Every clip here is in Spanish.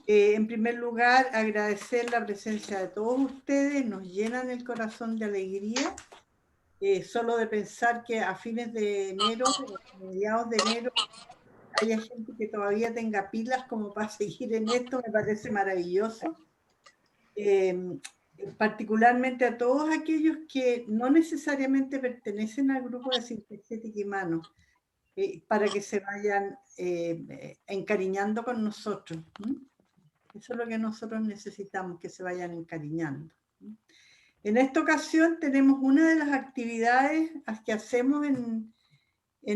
En primer lugar, agradecer la presencia de todos ustedes, nos llenan el corazón de alegría, solo de pensar que a fines de enero, mediados de enero, haya gente que todavía tenga pilas como para seguir en esto, me parece maravilloso. Particularmente a todos aquellos que no necesariamente pertenecen al grupo de Sintergética y Mano, para que se vayan encariñando con nosotros. Eso es lo que nosotros necesitamos, que se vayan encariñando. En esta ocasión tenemos una de las actividades que hacemos en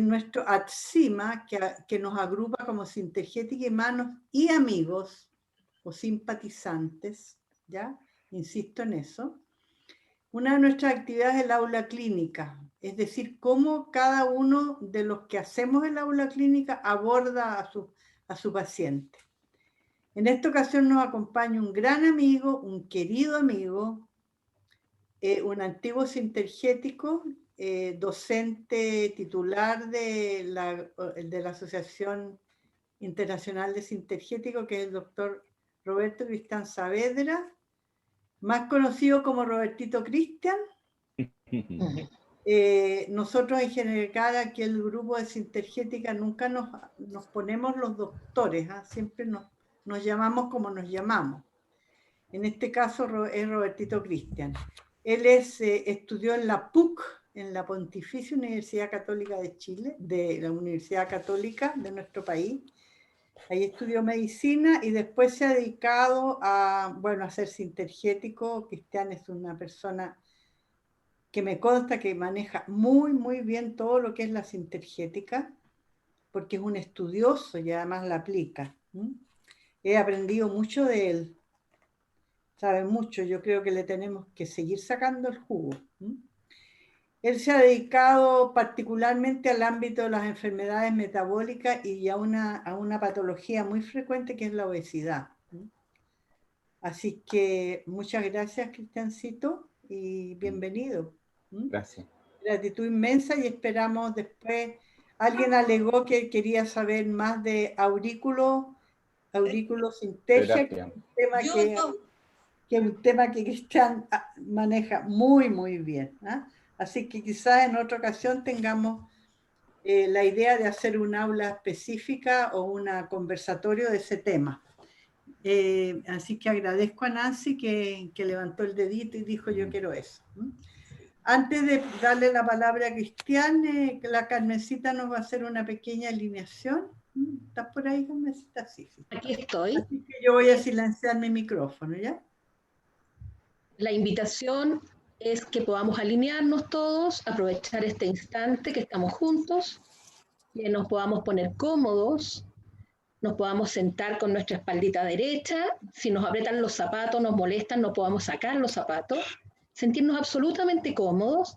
nuestro ATSIMA, que nos agrupa como Sintergética y Manos y amigos o simpatizantes, ¿ya? Insisto en eso. Una de nuestras actividades es el aula clínica, es decir, cómo cada uno de los que hacemos el aula clínica aborda a su paciente. En esta ocasión nos acompaña un gran amigo, un querido amigo, un antiguo sintergético, docente titular de la Asociación Internacional de Sintergéticos, que es el doctor Roberto Cristian Saavedra, más conocido como Robertito Cristian. Nosotros en general aquí el grupo de Sintergética nunca nos ponemos los doctores, siempre nos llamamos como nos llamamos. En este caso es Robertito Cristian. Él estudió en la PUC, en la Pontificia Universidad Católica de Chile, de la Universidad Católica de nuestro país. Ahí estudió medicina y después se ha dedicado a ser sintergético. Cristian es una persona que me consta que maneja muy, muy bien todo lo que es la sintergética, porque es un estudioso y además la aplica. He aprendido mucho de él. Sabe mucho, yo creo que le tenemos que seguir sacando el jugo. Él se ha dedicado particularmente al ámbito de las enfermedades metabólicas y a una patología muy frecuente que es la obesidad. Así que muchas gracias, Cristiancito, y bienvenido. Gracias. Gratitud inmensa y esperamos después. Alguien alegó que quería saber más de aurículo-sintergia, que es un tema que Cristian maneja muy, muy bien. Así que quizás en otra ocasión tengamos la idea de hacer un aula específica o un conversatorio de ese tema. Así que agradezco a Nancy que levantó el dedito y dijo yo quiero eso. Antes de darle la palabra a Cristian, la Carmencita nos va a hacer una pequeña alineación. ¿Estás por ahí, Carmencita? Sí. Aquí estoy. Así que yo voy a silenciar mi micrófono, ¿ya? La invitación es que podamos alinearnos todos, aprovechar este instante que estamos juntos, que nos podamos poner cómodos, nos podamos sentar con nuestra espaldita derecha, si nos aprietan los zapatos, nos molestan, no podamos sacar los zapatos, sentirnos absolutamente cómodos.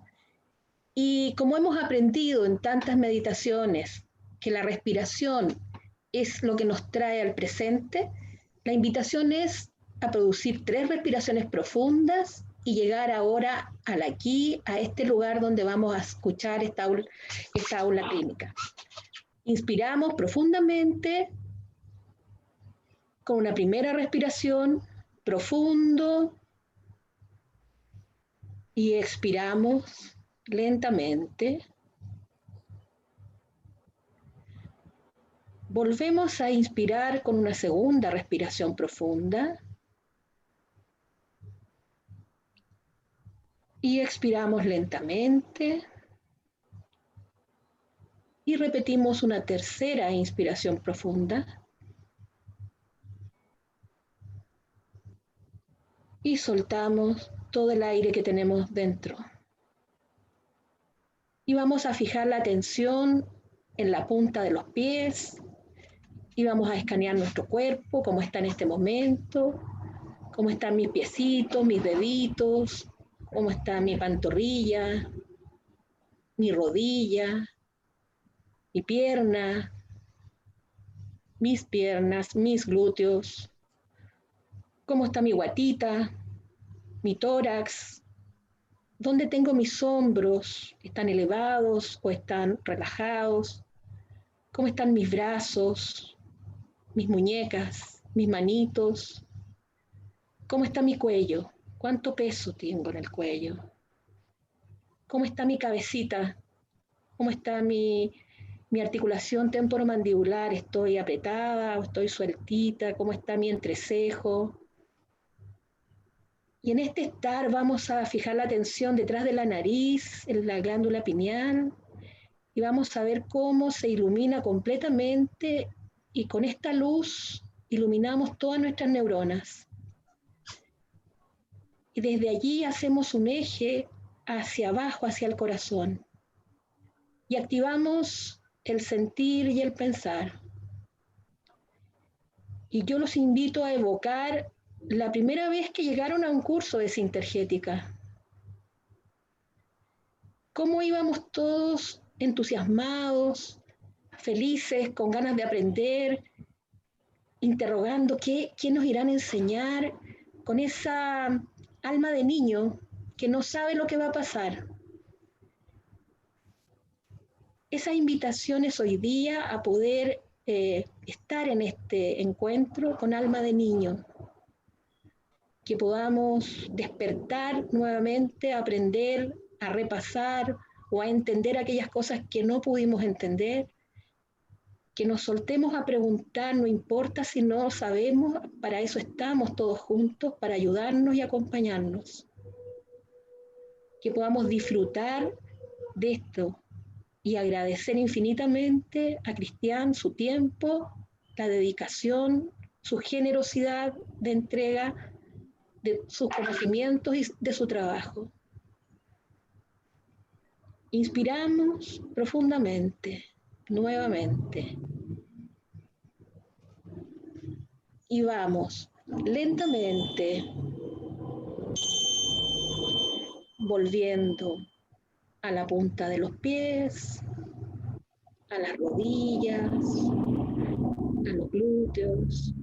Y como hemos aprendido en tantas meditaciones que la respiración es lo que nos trae al presente, la invitación es a producir 3 respiraciones profundas y llegar ahora al aquí, a este lugar donde vamos a escuchar esta aula clínica. Inspiramos profundamente con una primera respiración, profundo, y expiramos lentamente. Volvemos a inspirar con una segunda respiración profunda. Y expiramos lentamente. Y repetimos una tercera inspiración profunda. Y soltamos todo el aire que tenemos dentro. Y vamos a fijar la atención en la punta de los pies. Y vamos a escanear nuestro cuerpo, cómo está en este momento, cómo están mis piecitos, mis deditos, cómo está mi pantorrilla, mi rodilla, mi pierna, mis piernas, mis glúteos, cómo está mi guatita, mi tórax, dónde tengo mis hombros, ¿están elevados o están relajados? ¿Cómo están mis brazos, mis muñecas? mis manitos, cómo está mi cuello, cuánto peso tengo en el cuello, cómo está mi cabecita, cómo está mi articulación temporomandibular, estoy apretada o estoy sueltita, cómo está mi entrecejo. Y en este estar vamos a fijar la atención detrás de la nariz, en la glándula pineal, y vamos a ver cómo se ilumina completamente y con esta luz iluminamos todas nuestras neuronas. Y desde allí hacemos un eje hacia abajo, hacia el corazón. Y activamos el sentir y el pensar. Y yo los invito a evocar la primera vez que llegaron a un curso de Sintergética. Cómo íbamos todos entusiasmados, felices, con ganas de aprender, interrogando qué nos irán a enseñar, con esa alma de niño que no sabe lo que va a pasar. Esas invitaciones hoy día a poder estar en este encuentro con alma de niño, que podamos despertar nuevamente, a aprender, a repasar o a entender aquellas cosas que no pudimos entender, que nos soltemos a preguntar, no importa si no sabemos, para eso estamos todos juntos, para ayudarnos y acompañarnos. Que podamos disfrutar de esto y agradecer infinitamente a Cristian su tiempo, la dedicación, su generosidad de entrega de sus conocimientos y de su trabajo. Inspiramos profundamente, nuevamente. Y vamos lentamente volviendo a la punta de los pies, a las rodillas, a los glúteos,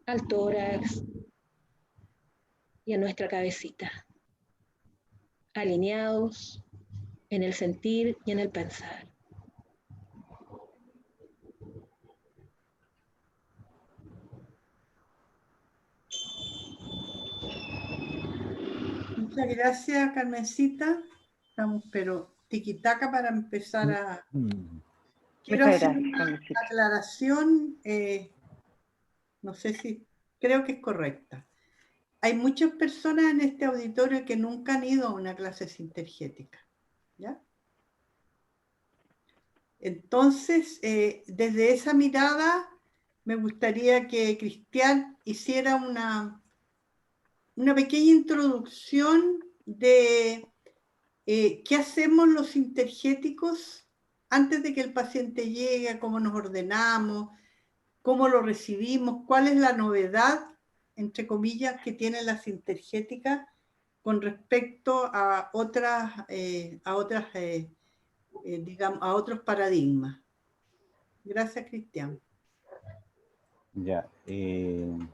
al tórax y a nuestra cabecita, alineados en el sentir y en el pensar. Muchas gracias, Carmencita. Estamos, pero tiquitaca para empezar a... Quiero hacer una aclaración, no sé si, creo que es correcta. Hay muchas personas en este auditorio que nunca han ido a una clase sintergética, ¿ya? Entonces, desde esa mirada, me gustaría que Cristian hiciera una pequeña introducción de qué hacemos los sintergéticos antes de que el paciente llegue, cómo nos ordenamos, cómo lo recibimos, cuál es la novedad, entre comillas, que tiene la sintergética con respecto a digamos, a otros paradigmas. Gracias, Cristian. Ya. En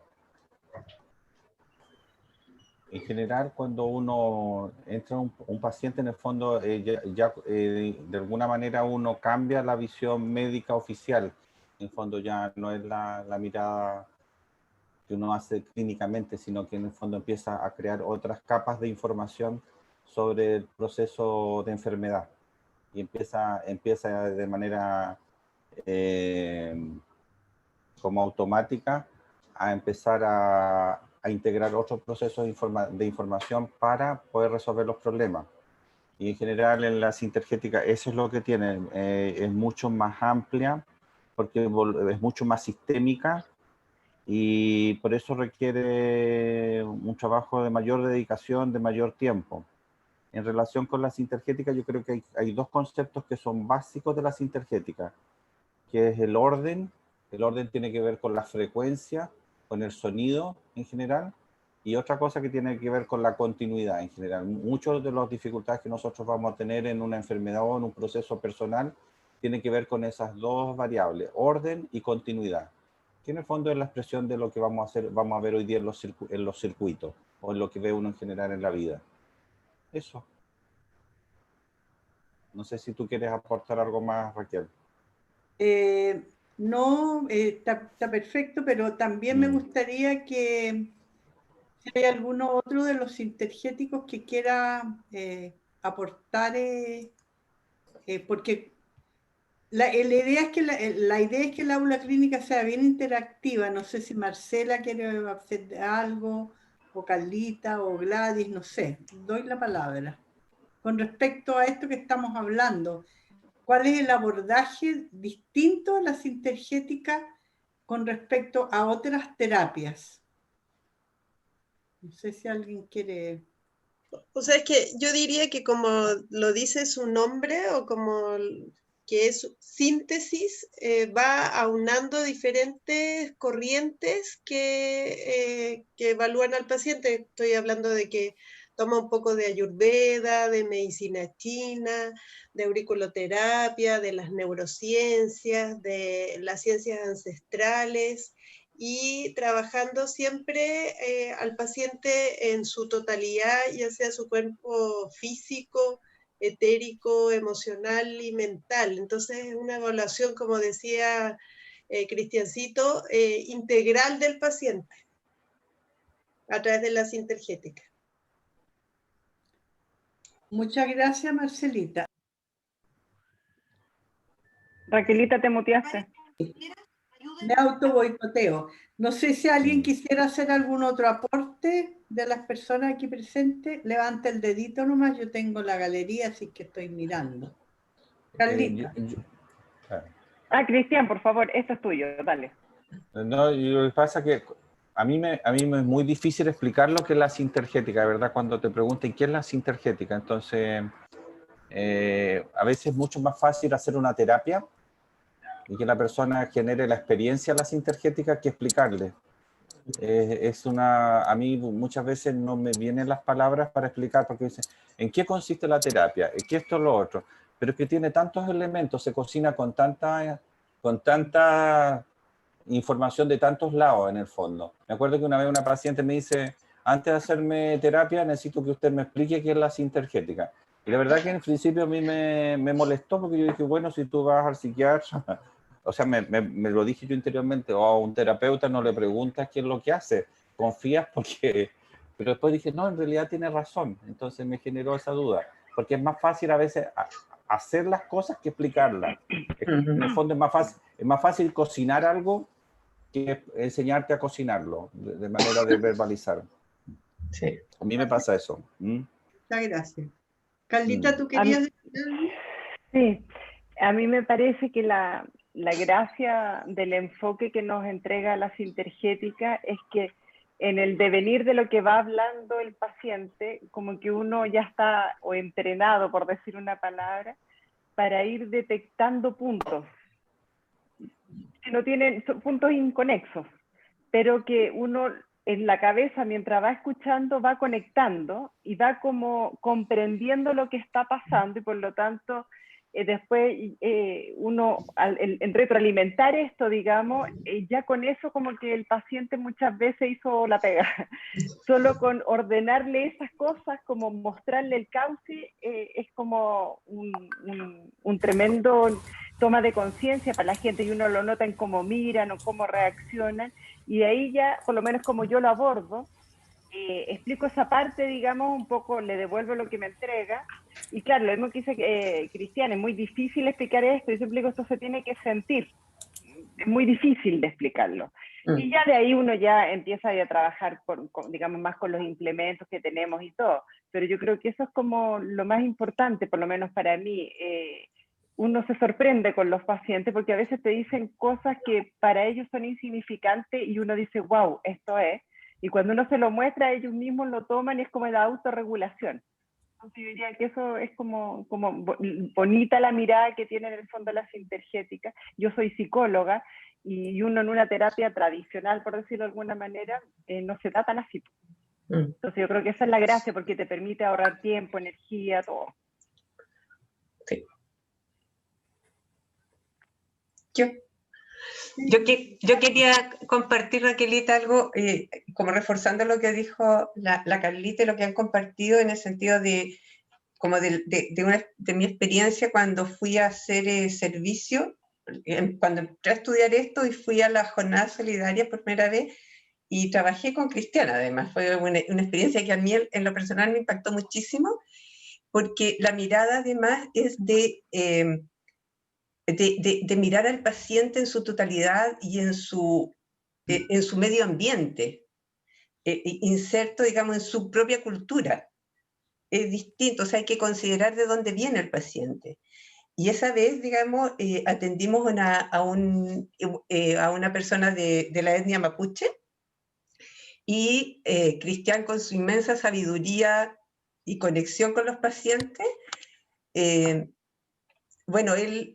general, cuando uno entra un paciente, en el fondo, de alguna manera uno cambia la visión médica oficial. En el fondo ya no es la mirada que uno hace clínicamente, sino que en el fondo empieza a crear otras capas de información sobre el proceso de enfermedad. Y empieza de manera como automática a empezar a integrar otros procesos de información para poder resolver los problemas. Y en general en la sintergética eso es lo que tiene, es mucho más amplia, porque es mucho más sistémica y por eso requiere un trabajo de mayor dedicación, de mayor tiempo. En relación con la sintergética, yo creo que hay dos conceptos que son básicos de la sintergética, que es el orden. El orden tiene que ver con la frecuencia, con el sonido en general, y otra cosa que tiene que ver con la continuidad en general. Muchas de las dificultades que nosotros vamos a tener en una enfermedad o en un proceso personal tienen que ver con esas dos variables, orden y continuidad, que en el fondo es la expresión de lo que vamos a ver hoy día en los circuitos, o en lo que ve uno en general en la vida. Eso. No sé si tú quieres aportar algo más, Raquel. No, está perfecto, pero también me gustaría que si hay alguno otro de los sintergéticos que quiera aportar, porque la idea es que la idea es que el aula clínica sea bien interactiva. No sé si Marcela quiere hacer algo, o Carlita, o Gladys, no sé. Doy la palabra. Con respecto a esto que estamos hablando, ¿cuál es el abordaje distinto a la sintergética con respecto a otras terapias? No sé si alguien quiere... O sea, es que yo diría que como lo dice su nombre, o como que es síntesis, va aunando diferentes corrientes que evalúan al paciente. Estoy hablando de que toma un poco de ayurveda, de medicina china, de auriculoterapia, de las neurociencias, de las ciencias ancestrales, y trabajando siempre al paciente en su totalidad, ya sea su cuerpo físico, etérico, emocional y mental. Entonces es una evaluación, como decía Cristiancito, integral del paciente a través de la sintergética. Muchas gracias, Marcelita. Raquelita, te muteaste. Me auto boicoteo. No sé si alguien quisiera hacer algún otro aporte de las personas aquí presentes. Levanta el dedito nomás, yo tengo la galería, así que estoy mirando. Carlita. Cristian, por favor, esto es tuyo, dale. No, y lo que pasa es que a mí me es muy difícil explicar lo que es la sintergética, de verdad, cuando te pregunten qué es la sintergética. Entonces, a veces es mucho más fácil hacer una terapia y que la persona genere la experiencia de la sintergética que explicarle. A mí muchas veces no me vienen las palabras para explicar, porque dicen, ¿en qué consiste la terapia? ¿En qué esto o lo otro? Pero es que tiene tantos elementos, se cocina con tanta información de tantos lados en el fondo. Me acuerdo que una vez una paciente me dice, antes de hacerme terapia necesito que usted me explique qué es la sintergética. Y la verdad que en principio a mí me molestó, porque yo dije, bueno, si tú vas al psiquiatra, o sea, me lo dije yo interiormente, o a un terapeuta no le preguntas qué es lo que hace, confías porque... Pero después dije, no, en realidad tiene razón. Entonces me generó esa duda, porque es más fácil a veces hacer las cosas que explicarlas. En el fondo es más fácil cocinar algo que enseñarte a cocinarlo, de manera de verbalizar. Sí. A mí me pasa eso. Muchas gracias. Carlita, ¿tú querías decir algo? Sí, a mí me parece que la gracia del enfoque que nos entrega la sintergética es que en el devenir de lo que va hablando el paciente, como que uno ya está o entrenado, por decir una palabra, para ir detectando puntos que no tienen, son puntos inconexos, pero que uno en la cabeza, mientras va escuchando, va conectando y va como comprendiendo lo que está pasando, y por lo tanto después uno en retroalimentar esto, digamos, ya con eso como que el paciente muchas veces hizo la pega. Solo con ordenarle esas cosas, como mostrarle el cauce, es como un tremendo toma de conciencia para la gente, y uno lo nota en cómo miran o cómo reaccionan, y de ahí ya, por lo menos como yo lo abordo, explico esa parte, digamos, un poco le devuelvo lo que me entrega. Y claro, lo mismo que dice Cristian, es muy difícil explicar esto, yo siempre digo, esto se tiene que sentir, es muy difícil de explicarlo. Y ya de ahí uno ya empieza a trabajar digamos, más con los implementos que tenemos y todo, pero yo creo que eso es como lo más importante, por lo menos para mí. Uno se sorprende con los pacientes porque a veces te dicen cosas que para ellos son insignificantes y uno dice, wow, esto es. Y cuando uno se lo muestra, ellos mismos lo toman y es como la autorregulación. Entonces yo diría que eso es como bonita la mirada que tiene en el fondo la sintergética. Yo soy psicóloga y uno en una terapia tradicional, por decirlo de alguna manera, no se da tan así. Entonces yo creo que esa es la gracia, porque te permite ahorrar tiempo, energía, todo. Sí. Yo quería compartir, Raquelita, algo como reforzando lo que dijo la Carlita y lo que han compartido, en el sentido de como de mi experiencia cuando fui a hacer servicio cuando entré a estudiar esto y fui a la jornada solidaria por primera vez y trabajé con Cristian, además. Fue una experiencia que a mí en lo personal me impactó muchísimo, porque la mirada además es de mirar al paciente en su totalidad y en su medio ambiente, inserto, digamos, en su propia cultura. Es distinto, o sea, hay que considerar de dónde viene el paciente. Y esa vez, digamos, atendimos a una persona de la etnia mapuche, y Cristian, con su inmensa sabiduría y conexión con los pacientes, bueno, él,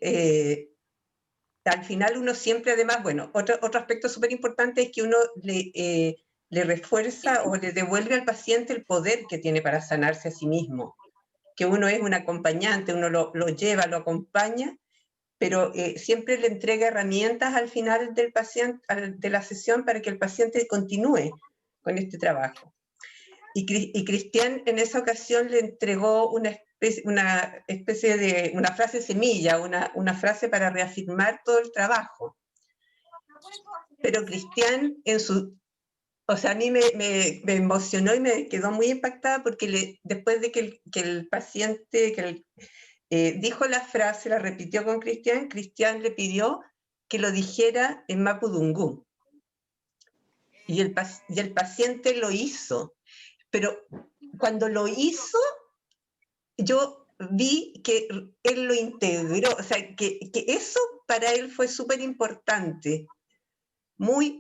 al final uno siempre, además, bueno, otro aspecto súper importante es que uno le refuerza o le devuelve al paciente el poder que tiene para sanarse a sí mismo, que uno es un acompañante, uno lo lleva, lo acompaña, pero siempre le entrega herramientas al final de la sesión para que el paciente continúe con este trabajo. Y Cristian en esa ocasión le entregó una especie de una frase semilla, una frase para reafirmar todo el trabajo. Pero Cristian o sea, a mí me emocionó y me quedó muy impactada porque después de que el paciente dijo la frase, la repitió con Cristian le pidió que lo dijera en mapudungún. Y el paciente lo hizo. Pero cuando lo hizo, yo vi que él lo integró, o sea, que eso para él fue súper importante,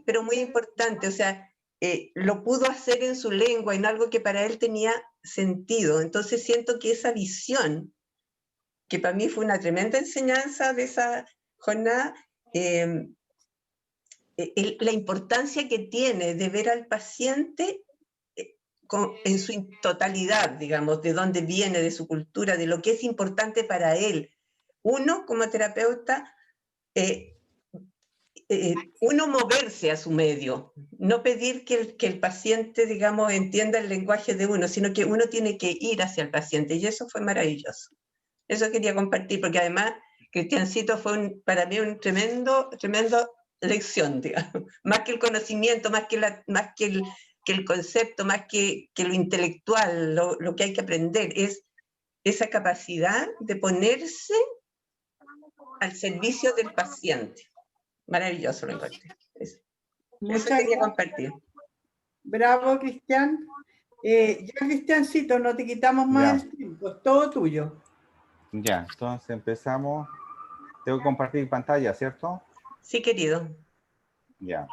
pero muy importante, o sea, lo pudo hacer en su lengua, en algo que para él tenía sentido. Entonces siento que esa visión, que para mí fue una tremenda enseñanza de esa jornada, la importancia que tiene de ver al paciente en su totalidad, digamos, de dónde viene, de su cultura, de lo que es importante para él. Uno, como terapeuta, uno moverse a su medio, no pedir que el paciente, digamos, entienda el lenguaje de uno, sino que uno tiene que ir hacia el paciente, y eso fue maravilloso. Eso quería compartir, porque además Cristiancito fue para mí un tremendo lección, digamos. Más que el conocimiento, más que el concepto, más que lo intelectual, lo que hay que aprender, es esa capacidad de ponerse al servicio del paciente. Maravilloso lo encontré. Eso quería compartir. Bravo, Cristian. Ya, Cristiancito, no te quitamos más el tiempo, es todo tuyo. Ya, entonces empezamos. Tengo que compartir pantalla, ¿cierto? Sí, querido. Ya.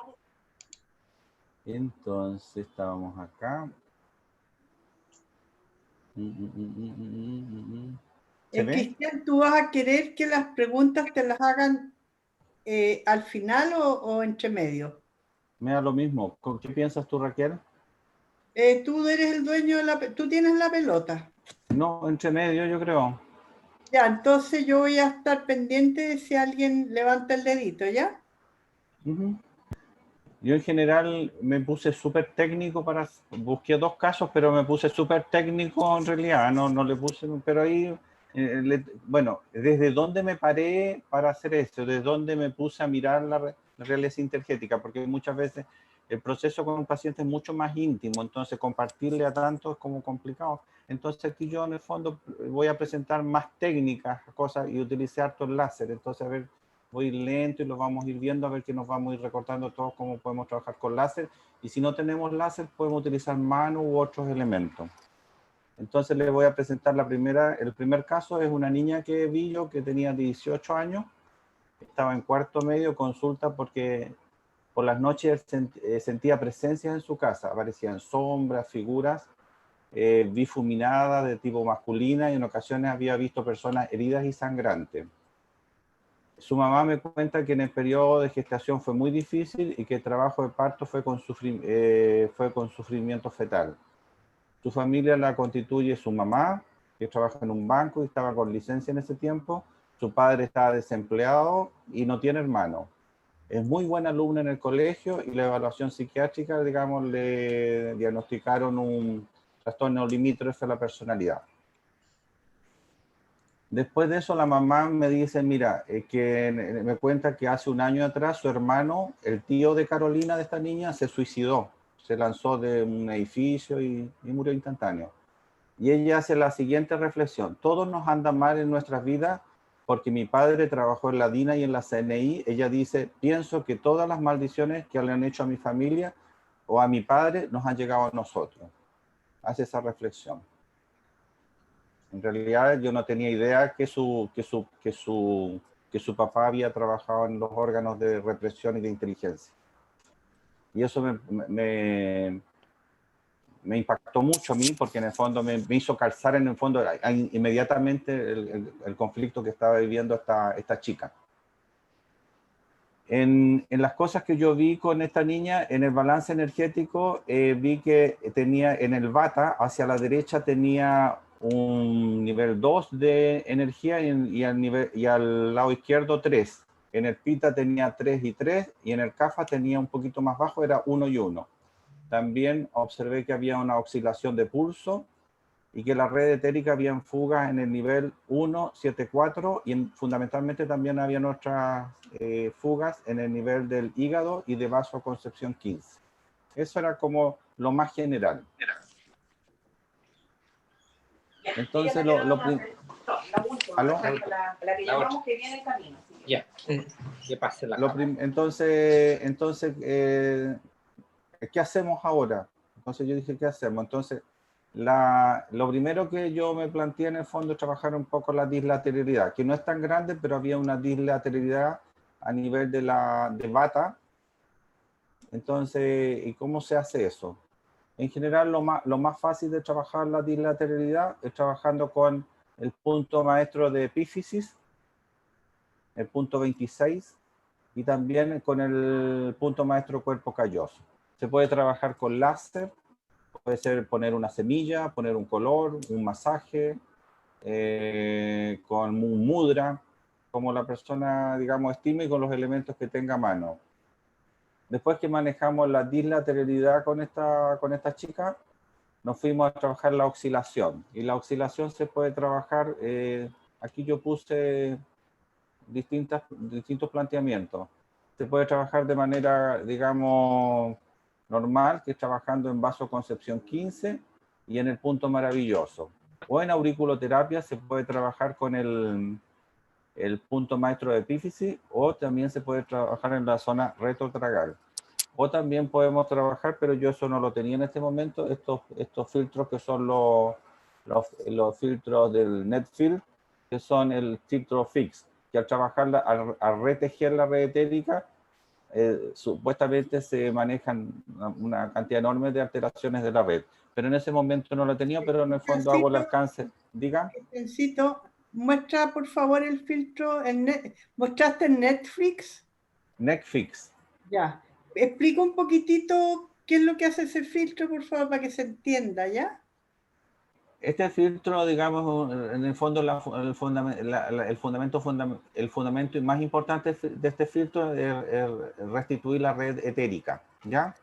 Entonces estábamos acá. ¿Se ve? Cristian, ¿tú vas a querer que las preguntas te las hagan al final o entre medio? Me da lo mismo. ¿Qué piensas tú, Raquel? Tú eres el dueño tú tienes la pelota. No, entre medio, yo creo. Ya, entonces yo voy a estar pendiente de si alguien levanta el dedito, ¿ya? Yo en general me puse súper técnico busqué 2 casos, pero me puse súper técnico en realidad, no le puse, pero ahí, bueno, desde dónde me paré para hacer esto, desde dónde me puse a mirar la realidad sintergética, porque muchas veces el proceso con un paciente es mucho más íntimo, entonces compartirle a tanto es como complicado. Entonces aquí yo en el fondo voy a presentar más técnicas, cosas, y utilicé harto el láser, entonces a ver, voy a ir lento y lo vamos a ir viendo, a ver que nos vamos a ir recortando todos cómo podemos trabajar con láser, y si no tenemos láser podemos utilizar mano u otros elementos. Entonces les voy a presentar el primer caso. Es una niña que vi yo que tenía 18 años, estaba en cuarto medio, consulta porque por las noches sentía presencias en su casa, aparecían sombras, figuras bifuminadas de tipo masculina, y en ocasiones había visto personas heridas y sangrantes. Su mamá me cuenta que en el periodo de gestación fue muy difícil y que el trabajo de parto fue con sufrimiento fetal. Su familia la constituye su mamá, que trabaja en un banco y estaba con licencia en ese tiempo. Su padre está desempleado y no tiene hermano. Es muy buena alumna en el colegio y la evaluación psiquiátrica, digamos, le diagnosticaron un trastorno limítrofe a la personalidad. Después de eso, la mamá me dice, mira, que me cuenta que hace un año atrás su hermano, el tío de Carolina, de esta niña, se suicidó. Se lanzó de un edificio y murió instantáneo. Y ella hace la siguiente reflexión. Todos nos andan mal en nuestras vidas porque mi padre trabajó en la DINA y en la CNI. Ella dice, pienso que todas las maldiciones que le han hecho a mi familia o a mi padre nos han llegado a nosotros. Hace esa reflexión. En realidad yo no tenía idea que su papá había trabajado en los órganos de represión y de inteligencia. Y eso me impactó mucho a mí porque en el fondo me hizo calzar en el fondo inmediatamente el conflicto que estaba viviendo esta chica. En las cosas que yo vi con esta niña, en el balance energético, vi que tenía en el Vata, hacia la derecha, tenía un nivel 2 de energía y al lado izquierdo 3. En el Pita tenía 3 y 3 y en el Kapha tenía un poquito más bajo, era 1 y 1. También observé que había una oscilación de pulso y que la red etérica había fugas en el nivel 1, 7, 4 y fundamentalmente también había otras fugas en el nivel del hígado y de vasoconcepción 15. Eso era como lo más general. Entonces, la que llamamos que viene en camino. Ya, que pase la Entonces, ¿qué hacemos ahora? Entonces yo dije, ¿qué hacemos? Entonces, lo primero que yo me planteé en el fondo es trabajar un poco la dislateralidad, que no es tan grande, pero había una dislateralidad a nivel de Vata. Entonces, ¿y cómo se hace eso? En general, lo más fácil de trabajar la dislateralidad es trabajando con el punto maestro de epífisis, el punto 26, y también con el punto maestro cuerpo calloso. Se puede trabajar con láser, puede ser poner una semilla, poner un color, un masaje, con un mudra, como la persona, digamos, estime con los elementos que tenga a mano. Después que manejamos la dislateralidad con esta chica, nos fuimos a trabajar la oscilación. Y la oscilación se puede trabajar, aquí yo puse distintos planteamientos. Se puede trabajar de manera, digamos, normal, que es trabajando en vasoconcepción 15 y en el punto maravilloso. O en auriculoterapia se puede trabajar con el punto maestro de epífisis, o también se puede trabajar en la zona retrotragal. O también podemos trabajar, pero yo eso no lo tenía en este momento, estos filtros que son los filtros del NetField, que son el filtro fix, que al trabajar, al retejer la red etérica, supuestamente se manejan una cantidad enorme de alteraciones de la red. Pero en ese momento no lo tenía, pero en el fondo hago el alcance. Diga. Necesito, muestra por favor el filtro. ¿Mostraste en Netflix? Netflix. Ya. Explica un poquitito qué es lo que hace ese filtro, por favor, para que se entienda, ¿ya? Este filtro, digamos, en el fondo, el fundamento más importante de este filtro es restituir la red etérica, ¿ya?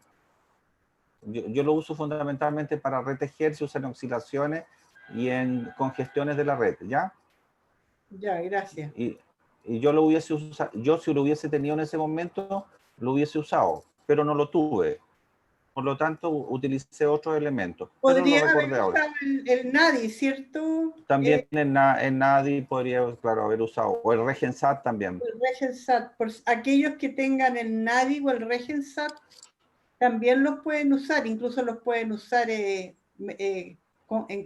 Yo lo uso fundamentalmente para retejer, se usan oscilaciones y en congestiones de la red, ¿ya? Ya, gracias. Y yo lo hubiese usado, yo si lo hubiese tenido en ese momento, lo hubiese usado, pero no lo tuve. Por lo tanto, utilicé otros elementos. Podría haber usado el NADI, ¿cierto? También en NADI podría, claro, haber usado, o el RegenSat también. El RegenSat, por aquellos que tengan el NADI o el RegenSat, también los pueden usar, incluso los pueden usar en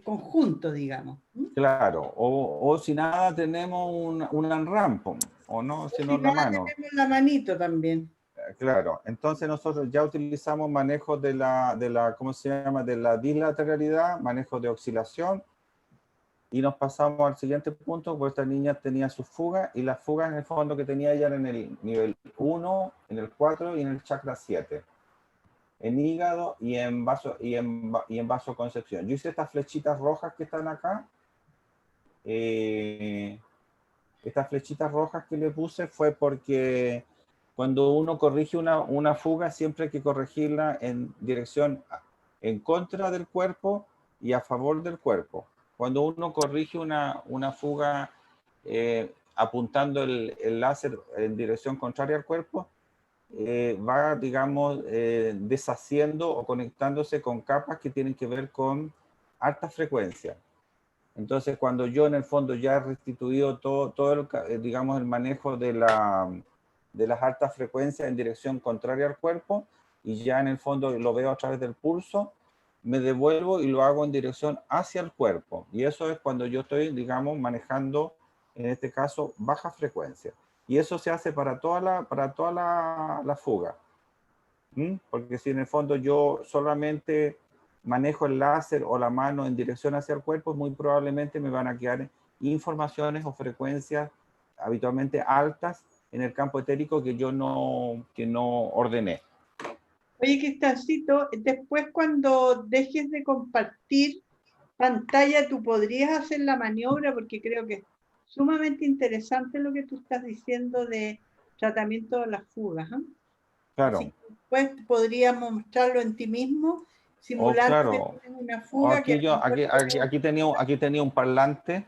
conjunto, digamos. Claro, o si nada tenemos un ANRAM, o no, si no la mano. Tenemos la manito también. Claro, entonces nosotros ya utilizamos manejo de la ¿cómo se llama? De la dislateralidad, manejo de oscilación, y nos pasamos al siguiente punto, porque esta niña tenía sus fugas, y las fugas en el fondo que tenía ella eran en el nivel 1, en el 4 y en el chakra 7. En hígado y en vasoconcepción. Yo hice estas flechitas rojas que están acá. Estas flechitas rojas que le puse fue porque cuando uno corrige una fuga, siempre hay que corregirla en dirección en contra del cuerpo y a favor del cuerpo. Cuando uno corrige una fuga apuntando el láser en dirección contraria al cuerpo, va, digamos, deshaciendo o conectándose con capas que tienen que ver con alta frecuencia. Entonces, cuando yo en el fondo ya he restituido todo el, digamos, el manejo de las altas frecuencias en dirección contraria al cuerpo, y ya en el fondo lo veo a través del pulso, me devuelvo y lo hago en dirección hacia el cuerpo. Y eso es cuando yo estoy, digamos, manejando, en este caso, baja frecuencia. Y eso se hace para toda la fuga. Porque si en el fondo yo solamente manejo el láser o la mano en dirección hacia el cuerpo, muy probablemente me van a quedar informaciones o frecuencias habitualmente altas en el campo etérico que yo no ordené. Oye, Cristiancito, después cuando dejes de compartir pantalla, tú podrías hacer la maniobra, porque creo que es sumamente interesante lo que tú estás diciendo de tratamiento de las fugas. Claro. Así que después podríamos mostrarlo en ti mismo, simular claro. que tienes una fuga. Aquí tenía un parlante,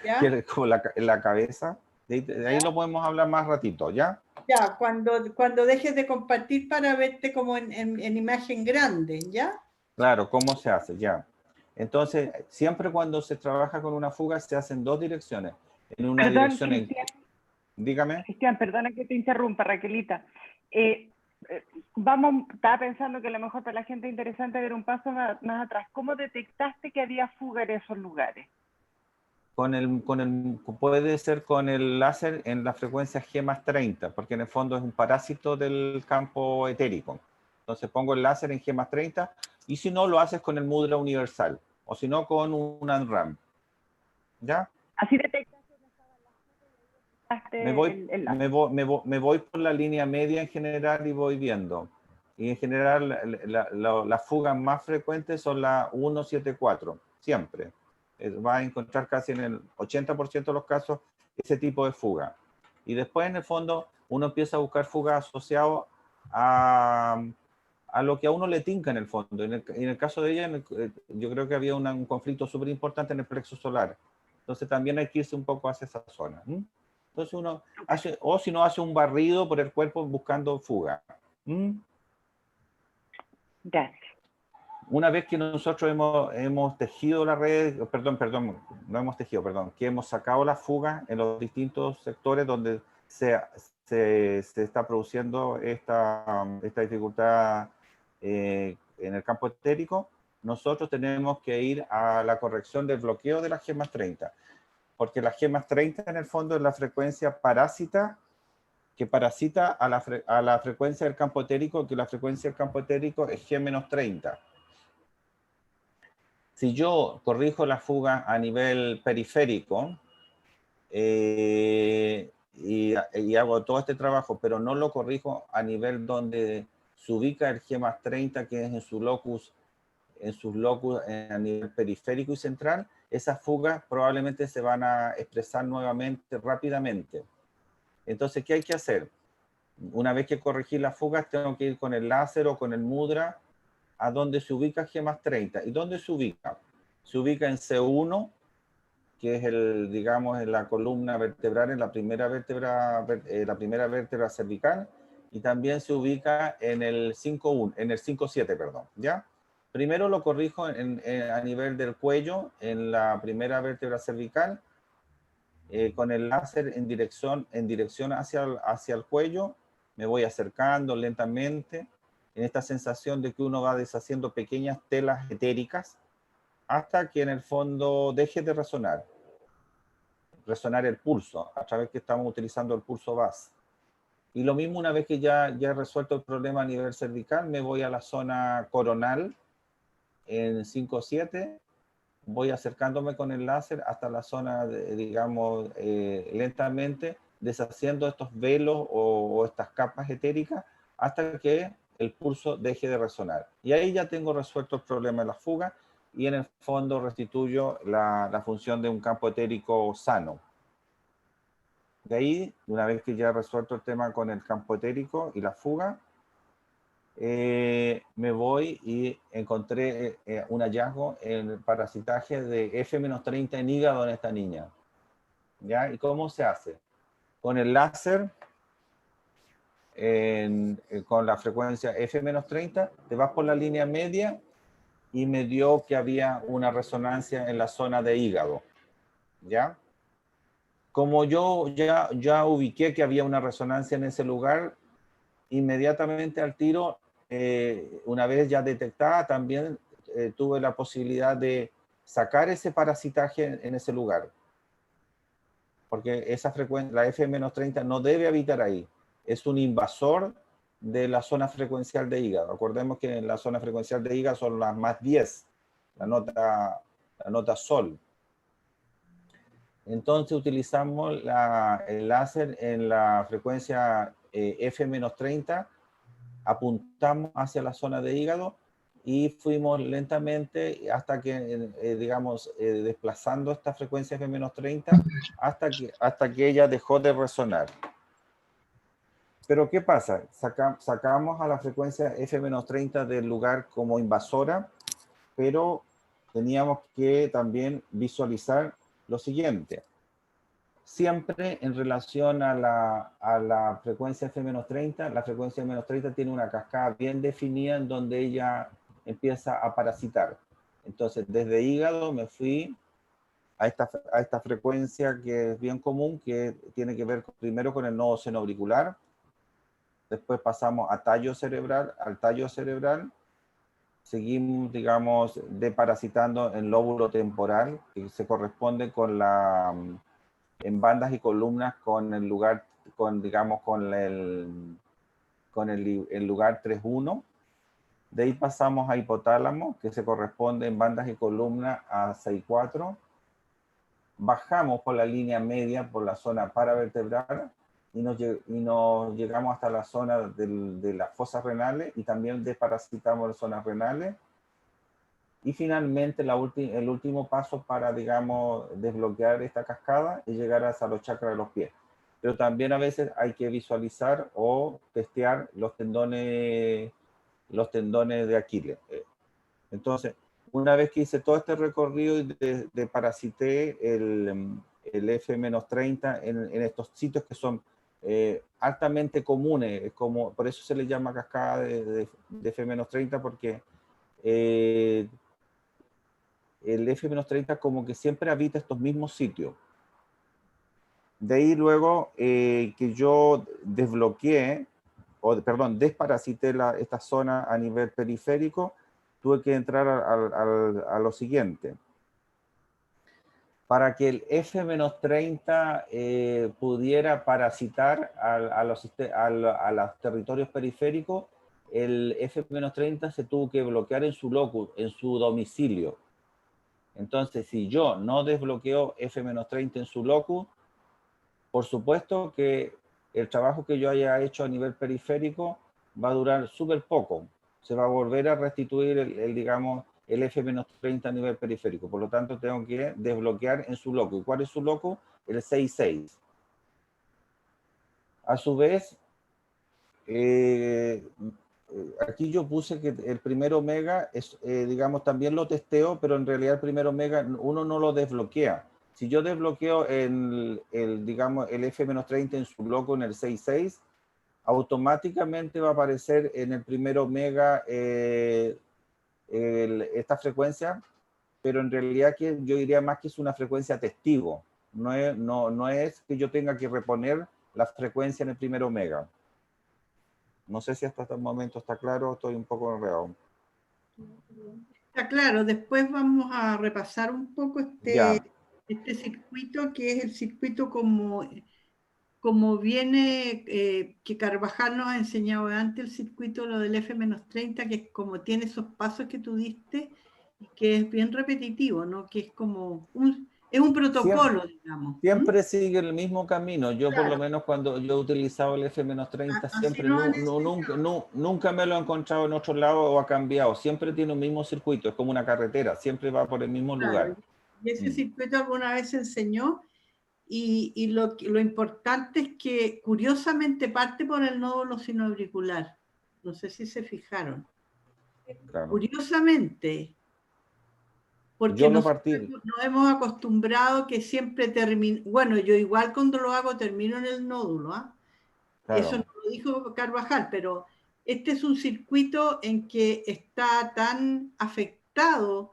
¿ya? que es como en la cabeza. De ahí lo podemos hablar más ratito, ¿ya? Ya, cuando dejes de compartir para verte como en imagen grande, ¿ya? Claro, ¿cómo se hace? Ya. Entonces, siempre cuando se trabaja con una fuga se hace en dos direcciones. En una dirección... Dígame. Cristian, perdona que te interrumpa, Raquelita. Estaba pensando que a lo mejor para la gente es interesante ver un paso más atrás. ¿Cómo detectaste que había fuga en esos lugares? Puede ser con el láser en la frecuencia G+30, porque en el fondo es un parásito del campo etérico. Entonces pongo el láser en G+30, y si no, lo haces con el mudra universal, o si no, con un ANRAM. ¿Ya? Así detectaste me voy por la línea media en general y voy viendo. Y en general las fugas más frecuentes son la 174, siempre. Va a encontrar casi en el 80% de los casos ese tipo de fuga. Y después en el fondo uno empieza a buscar fugas asociadas a lo que a uno le tinca en el fondo. En el caso de ella, yo creo que había un conflicto súper importante en el plexo solar. Entonces también hay que irse un poco hacia esa zona. Entonces uno hace, o si no, hace un barrido por el cuerpo buscando fuga. Gracias. Una vez que nosotros hemos tejido la red, no hemos tejido, que hemos sacado la fuga en los distintos sectores donde se está produciendo esta dificultad en el campo etérico, nosotros tenemos que ir a la corrección del bloqueo de la G+30, porque la G+30 en el fondo es la frecuencia parásita que parasita a la frecuencia del campo etérico, que la frecuencia del campo etérico es G-30. Si yo corrijo la fuga a nivel periférico y hago todo este trabajo, pero no lo corrijo a nivel donde se ubica el G+30, que es en sus locus a nivel periférico y central, esas fugas probablemente se van a expresar nuevamente rápidamente. Entonces, ¿qué hay que hacer? Una vez que corregí las fugas, tengo que ir con el láser o con el mudra a donde se ubica G+30. ¿Y dónde se ubica? Se ubica en C1, que es digamos, en la columna vertebral, en la primera vértebra cervical, y también se ubica en el 5.7, perdón, ¿ya? Primero lo corrijo a nivel del cuello, en la primera vértebra cervical, con el láser en dirección hacia el cuello. Me voy acercando lentamente en esta sensación de que uno va deshaciendo pequeñas telas etéricas hasta que en el fondo deje de resonar el pulso, a través que estamos utilizando el pulso VAS. Y lo mismo, una vez que ya he resuelto el problema a nivel cervical, me voy a la zona coronal en 5.7, voy acercándome con el láser hasta la zona, digamos, lentamente, deshaciendo estos velos o estas capas etéricas hasta que el pulso deje de resonar. Y ahí ya tengo resuelto el problema de la fuga y en el fondo restituyo la función de un campo etérico sano. De ahí, una vez que ya he resuelto el tema con el campo etérico y la fuga, me voy y encontré un hallazgo en el parasitaje de F-30 en hígado en esta niña. ¿ya? ¿Y cómo se hace? Con el láser, con la frecuencia F-30, te vas por la línea media y me dio que había una resonancia en la zona de hígado, ¿ya? Como yo ya ubiqué que había una resonancia en ese lugar, inmediatamente al tiro, una vez ya detectada, también tuve la posibilidad de sacar ese parasitaje en ese lugar. Porque esa frecuencia, la F-30 no debe habitar ahí. Es un invasor de la zona frecuencial de hígado. Acordemos que en la zona frecuencial de hígado son las más 10, la nota sol. Entonces utilizamos el láser en la frecuencia F-30, apuntamos hacia la zona de hígado y fuimos lentamente hasta que, digamos, desplazando esta frecuencia F-30 hasta que ella dejó de resonar. Pero ¿qué pasa? Sacamos a la frecuencia F-30 del lugar como invasora, pero teníamos que también visualizar lo siguiente. Siempre en relación a la frecuencia F-30, la frecuencia F-30 tiene una cascada bien definida en donde ella empieza a parasitar. Entonces, desde hígado me fui a esta frecuencia que es bien común, que tiene que ver primero con el nodo senoauricular, después pasamos al tallo cerebral, seguimos, digamos, deparasitando en lóbulo temporal, que se corresponde con en bandas y columnas con el lugar, digamos, con el lugar 3.1. De ahí pasamos a hipotálamo, que se corresponde en bandas y columnas a 6.4. Bajamos por la línea media, por la zona paravertebral, y nos llegamos hasta la zona de las fosas renales, y también desparasitamos las zonas renales. Y finalmente el último paso para, digamos, desbloquear esta cascada es llegar hasta los chakras de los pies. Pero también a veces hay que visualizar o testear los tendones de Aquiles. Entonces, una vez que hice todo este recorrido y parasité el F-30 en estos sitios que son altamente comunes, por eso se le llama cascada de F-30, porque el F-30 como que siempre habita estos mismos sitios. De ahí luego que yo desparasité esta zona a nivel periférico, tuve que entrar a lo siguiente. Para que el F-30 pudiera parasitar a los territorios periféricos, el F-30 se tuvo que bloquear en su locus, en su domicilio. Entonces, si yo no desbloqueo F-30 en su locus, por supuesto que el trabajo que yo haya hecho a nivel periférico va a durar súper poco. Se va a volver a restituir digamos, el F-30 a nivel periférico. Por lo tanto, tengo que desbloquear en su locus. ¿Y cuál es su locus? El 6.6. A su vez, aquí yo puse que el primer omega es, digamos, también lo testeo, pero en realidad el primer omega uno no lo desbloquea. Si yo desbloqueo digamos, el F-30 en su loco en el 6.6, automáticamente va a aparecer en el primer omega esta frecuencia, pero en realidad que yo diría más que es una frecuencia testigo. No es que yo tenga que reponer la frecuencia en el primer omega. No sé si hasta este momento está claro, estoy un poco enredado. Está claro, después vamos a repasar un poco este circuito, que es el circuito como viene, que Carvajal nos ha enseñado antes, el circuito, lo del F-30, que es como tiene esos pasos que tú diste, y que es bien repetitivo, ¿no? Que es como un protocolo, digamos. Siempre sigue el mismo camino. Yo, por lo menos, cuando yo he utilizado el F-30, siempre, nunca me lo he encontrado en otro lado o ha cambiado. Siempre tiene un mismo circuito, es como una carretera, siempre va por el mismo lugar. Y ese circuito alguna vez se enseñó, y lo importante es que, curiosamente, parte por el nódulo sinoauricular. No sé si se fijaron. Claro. Curiosamente, Porque Yo lo nosotros partí. nos hemos acostumbrado que siempre termina, bueno, yo igual cuando lo hago termino en el nódulo, ¿ah? Claro. Eso no lo dijo Carvajal, pero este es un circuito en que está tan afectado,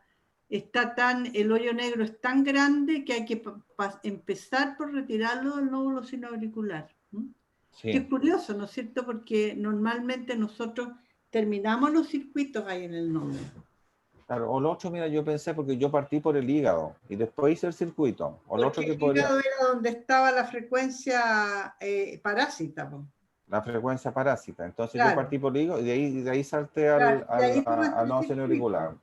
el hoyo negro es tan grande que hay que empezar por retirarlo del nódulo sinoauricular. Sí. Que es curioso, ¿no es cierto? Porque normalmente nosotros terminamos los circuitos ahí en el nódulo. Claro, o lo otro, mira, yo pensé porque yo partí por el hígado y después hice el circuito. O lo otro Porque que el podría, hígado era donde estaba la frecuencia parásita. Po. la frecuencia parásita. Entonces Claro. yo partí por el hígado y de ahí salté Claro, y ahí al nodo circuito. auricular.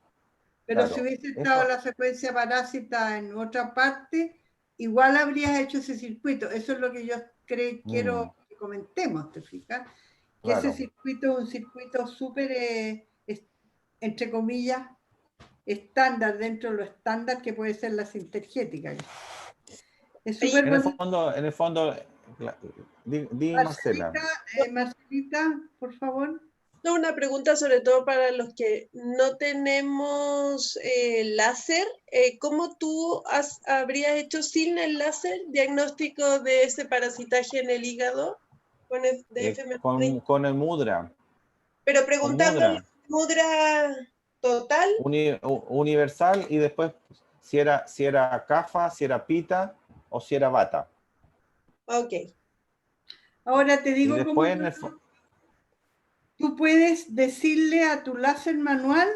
Pero Claro, si hubiese estado eso, la frecuencia parásita en otra parte, igual habrías hecho ese circuito. Eso es lo que yo quiero que comentemos, ¿te fijas? Que claro. ese circuito es un circuito súper, entre comillas, estándar dentro de lo estándar que puede ser la sintergética. Es súper En el bonito. fondo, di Marcela. Marcelita, por favor. Una pregunta sobre todo para los que no tenemos láser. ¿Cómo tú habrías hecho sin el láser diagnóstico de ese parasitaje en el hígado con el Con el mudra. Pero Con preguntando el mudra total. Universal y después si era CAFA, si era PITA o si era BATA. Ok. Ahora te digo cómo tú puedes decirle a tu láser manual,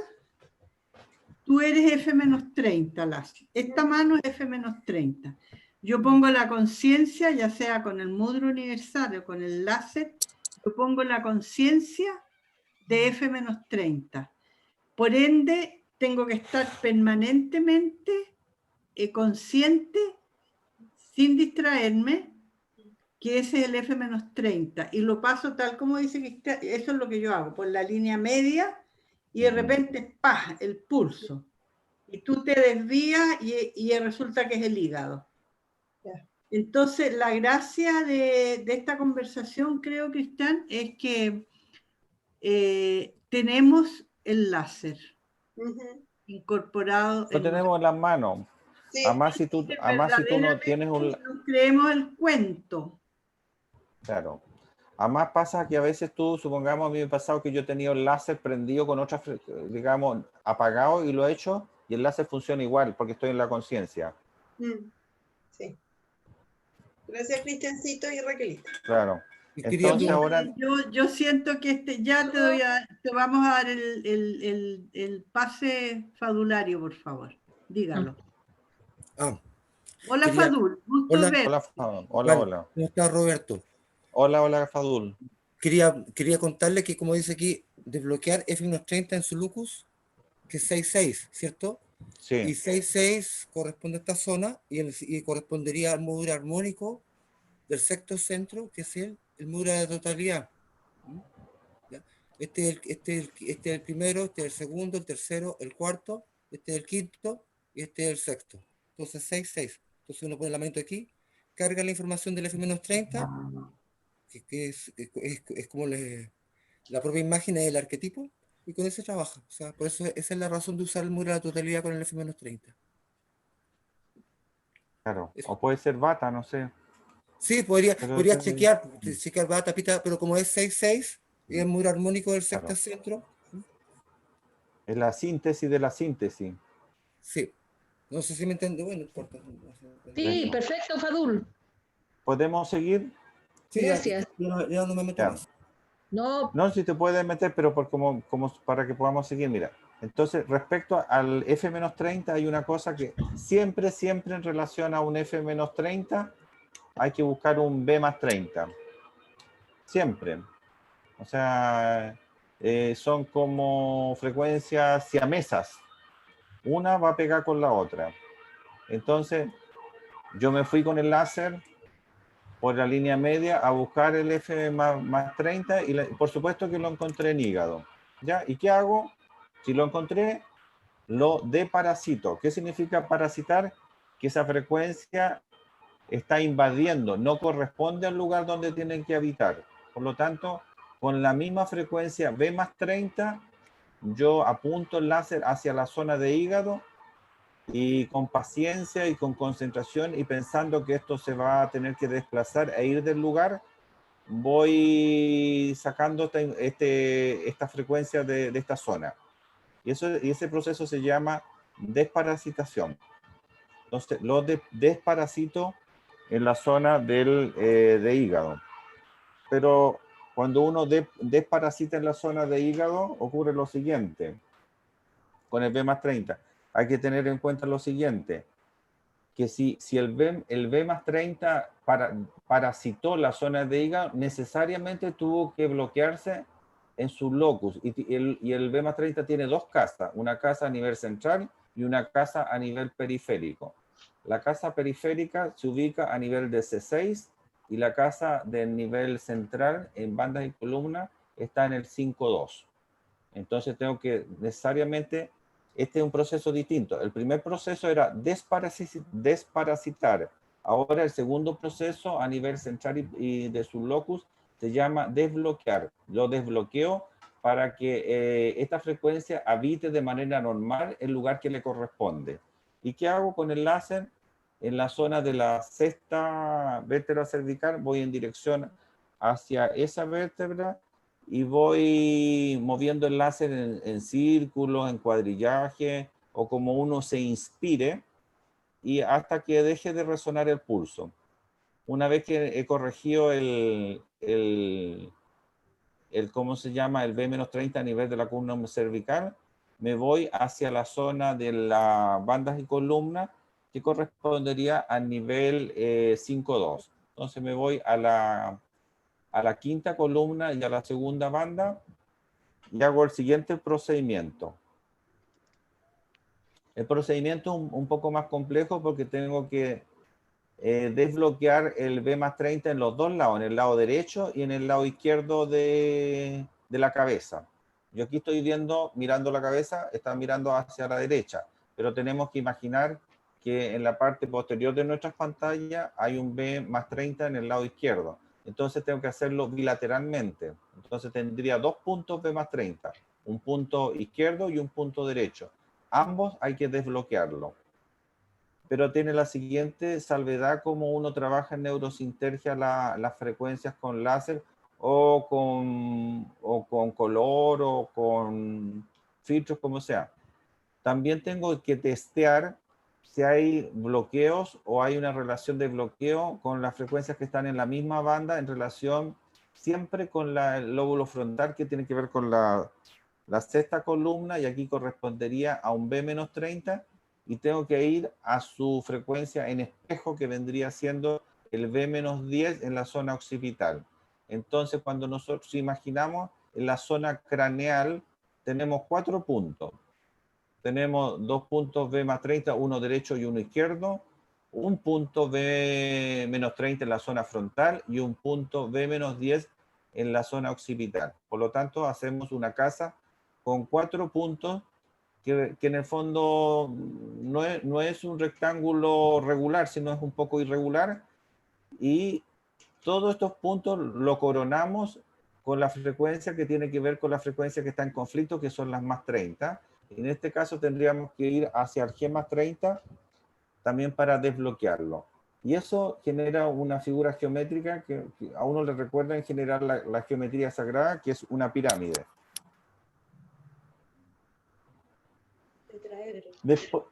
tú eres F-30 láser. Esta mano es F-30. Yo pongo la conciencia, ya sea con el mudra universal o con el láser, yo pongo la conciencia de F-30. Por ende, tengo que estar permanentemente consciente, sin distraerme, que ese es el F-30. Y lo paso tal como dice Cristian, eso es lo que yo hago, por la línea media, y de repente, ¡pah!, el pulso. Y tú te desvías y resulta que es el hígado. Entonces, la gracia de esta conversación, creo, Cristian, es que tenemos el láser incorporado. Lo tenemos en las manos. Sí. Además, si tú no tienes un... No creemos el cuento. Claro. Además pasa que a veces tú, supongamos, a mí me ha pasado que yo tenía el láser prendido con otra, digamos, apagado y lo he hecho y el láser funciona igual porque estoy en la conciencia. Sí. Gracias, Cristiancito y Raquelita. Claro. Entonces ahora... Yo siento que ya te vamos a dar el pase fadulario, por favor. Dígalo. Hola, Fadul. Gusto verte. Hola. ¿Cómo está, Roberto? Hola, Fadul. Quería contarle que, como dice aquí, desbloquear F-30 en su lucus, que es 6.6, ¿cierto? Sí. Y 6.6 corresponde a esta zona y correspondería al módulo armónico del sexto centro, que es el módulo de totalidad. ¿Ya? Este es el primero, este es el segundo, el tercero, el cuarto, este es el quinto y este es el sexto. Entonces 6.6. Entonces uno pone el lamento aquí, carga la información del F-30, que es como la propia imagen del arquetipo, y con eso trabaja. O sea, por eso esa es la razón de usar el muro de la totalidad con el F-30. Claro, o puede ser bata, no sé. Sí, podría chequear bata, pita, pero como es 6.6 y el muro armónico del sexto centro. Es la síntesis de la síntesis. Sí. No sé si me entiende. Bueno, importa. Sí, perfecto, Fadul. ¿Podemos seguir? Sí, gracias. Ya no me meto más. No, si te puedes meter, pero como para que podamos seguir, mira. Entonces, respecto al F-30, hay una cosa que siempre en relación a un F-30, hay que buscar un B+30. Siempre. O sea, son como frecuencias siamesas. Una va a pegar con la otra. Entonces, yo me fui con el láser por la línea media a buscar el F+30 y por supuesto que lo encontré en hígado. ¿Ya? ¿Y qué hago? Si lo encontré, lo deparasito. ¿Qué significa parasitar? Que esa frecuencia está invadiendo, no corresponde al lugar donde tienen que habitar. Por lo tanto, con la misma frecuencia B+30, yo apunto el láser hacia la zona de hígado y con paciencia y con concentración y pensando que esto se va a tener que desplazar e ir del lugar, voy sacando esta frecuencia de esta zona. Y ese proceso se llama desparasitación. Entonces, lo desparasito en la zona de hígado. Pero cuando uno desparasita en la zona de hígado, ocurre lo siguiente. Con el B+30, hay que tener en cuenta lo siguiente, que si el B+30 parasitó la zona de hígado, necesariamente tuvo que bloquearse en su locus. Y el B+30 tiene dos casas, una casa a nivel central y una casa a nivel periférico. La casa periférica se ubica a nivel de C6 y la casa del nivel central en bandas y columnas está en el 5.2. Entonces tengo que necesariamente, este es un proceso distinto. El primer proceso era desparasitar. Ahora el segundo proceso a nivel central y de su locus se llama desbloquear. Lo desbloqueo para que esta frecuencia habite de manera normal el lugar que le corresponde. ¿Y qué hago con el láser? En la zona de la sexta vértebra cervical voy en dirección hacia esa vértebra y voy moviendo el láser en círculos, en cuadrillaje, o como uno se inspire, y hasta que deje de resonar el pulso. Una vez que he corregido ¿cómo se llama? El B-30 a nivel de la columna cervical, me voy hacia la zona de las bandas y columnas, que correspondería al nivel 5.2. Entonces me voy a la quinta columna y a la segunda banda y hago el siguiente procedimiento. El procedimiento es un poco más complejo porque tengo que desbloquear el B+30 en los dos lados, en el lado derecho y en el lado izquierdo de la cabeza. Yo aquí estoy mirando la cabeza, está mirando hacia la derecha, pero tenemos que imaginar que en la parte posterior de nuestras pantallas hay un B+30 en el lado izquierdo. Entonces tengo que hacerlo bilateralmente. Entonces tendría dos puntos B+30, un punto izquierdo y un punto derecho. Ambos hay que desbloquearlo. Pero tiene la siguiente salvedad: como uno trabaja en neurosintergia las frecuencias con láser o con color o con filtros, como sea. También tengo que testear si hay bloqueos o hay una relación de bloqueo con las frecuencias que están en la misma banda en relación siempre con el lóbulo frontal, que tiene que ver con la sexta columna, y aquí correspondería a un B-30, y tengo que ir a su frecuencia en espejo, que vendría siendo el B-10 en la zona occipital. Entonces, cuando nosotros imaginamos, en la zona craneal tenemos 4 puntos. Tenemos 2 puntos B+30, uno derecho y uno izquierdo, un punto B-30 en la zona frontal y un punto B-10 en la zona occipital. Por lo tanto, hacemos una casa con 4 puntos que en el fondo no es un rectángulo regular, sino es un poco irregular, y todos estos puntos lo coronamos con la frecuencia que tiene que ver con la frecuencia que está en conflicto, que son las +30. En este caso tendríamos que ir hacia el G+30 también para desbloquearlo. Y eso genera una figura geométrica que a uno le recuerda en general la geometría sagrada, que es una pirámide. Después,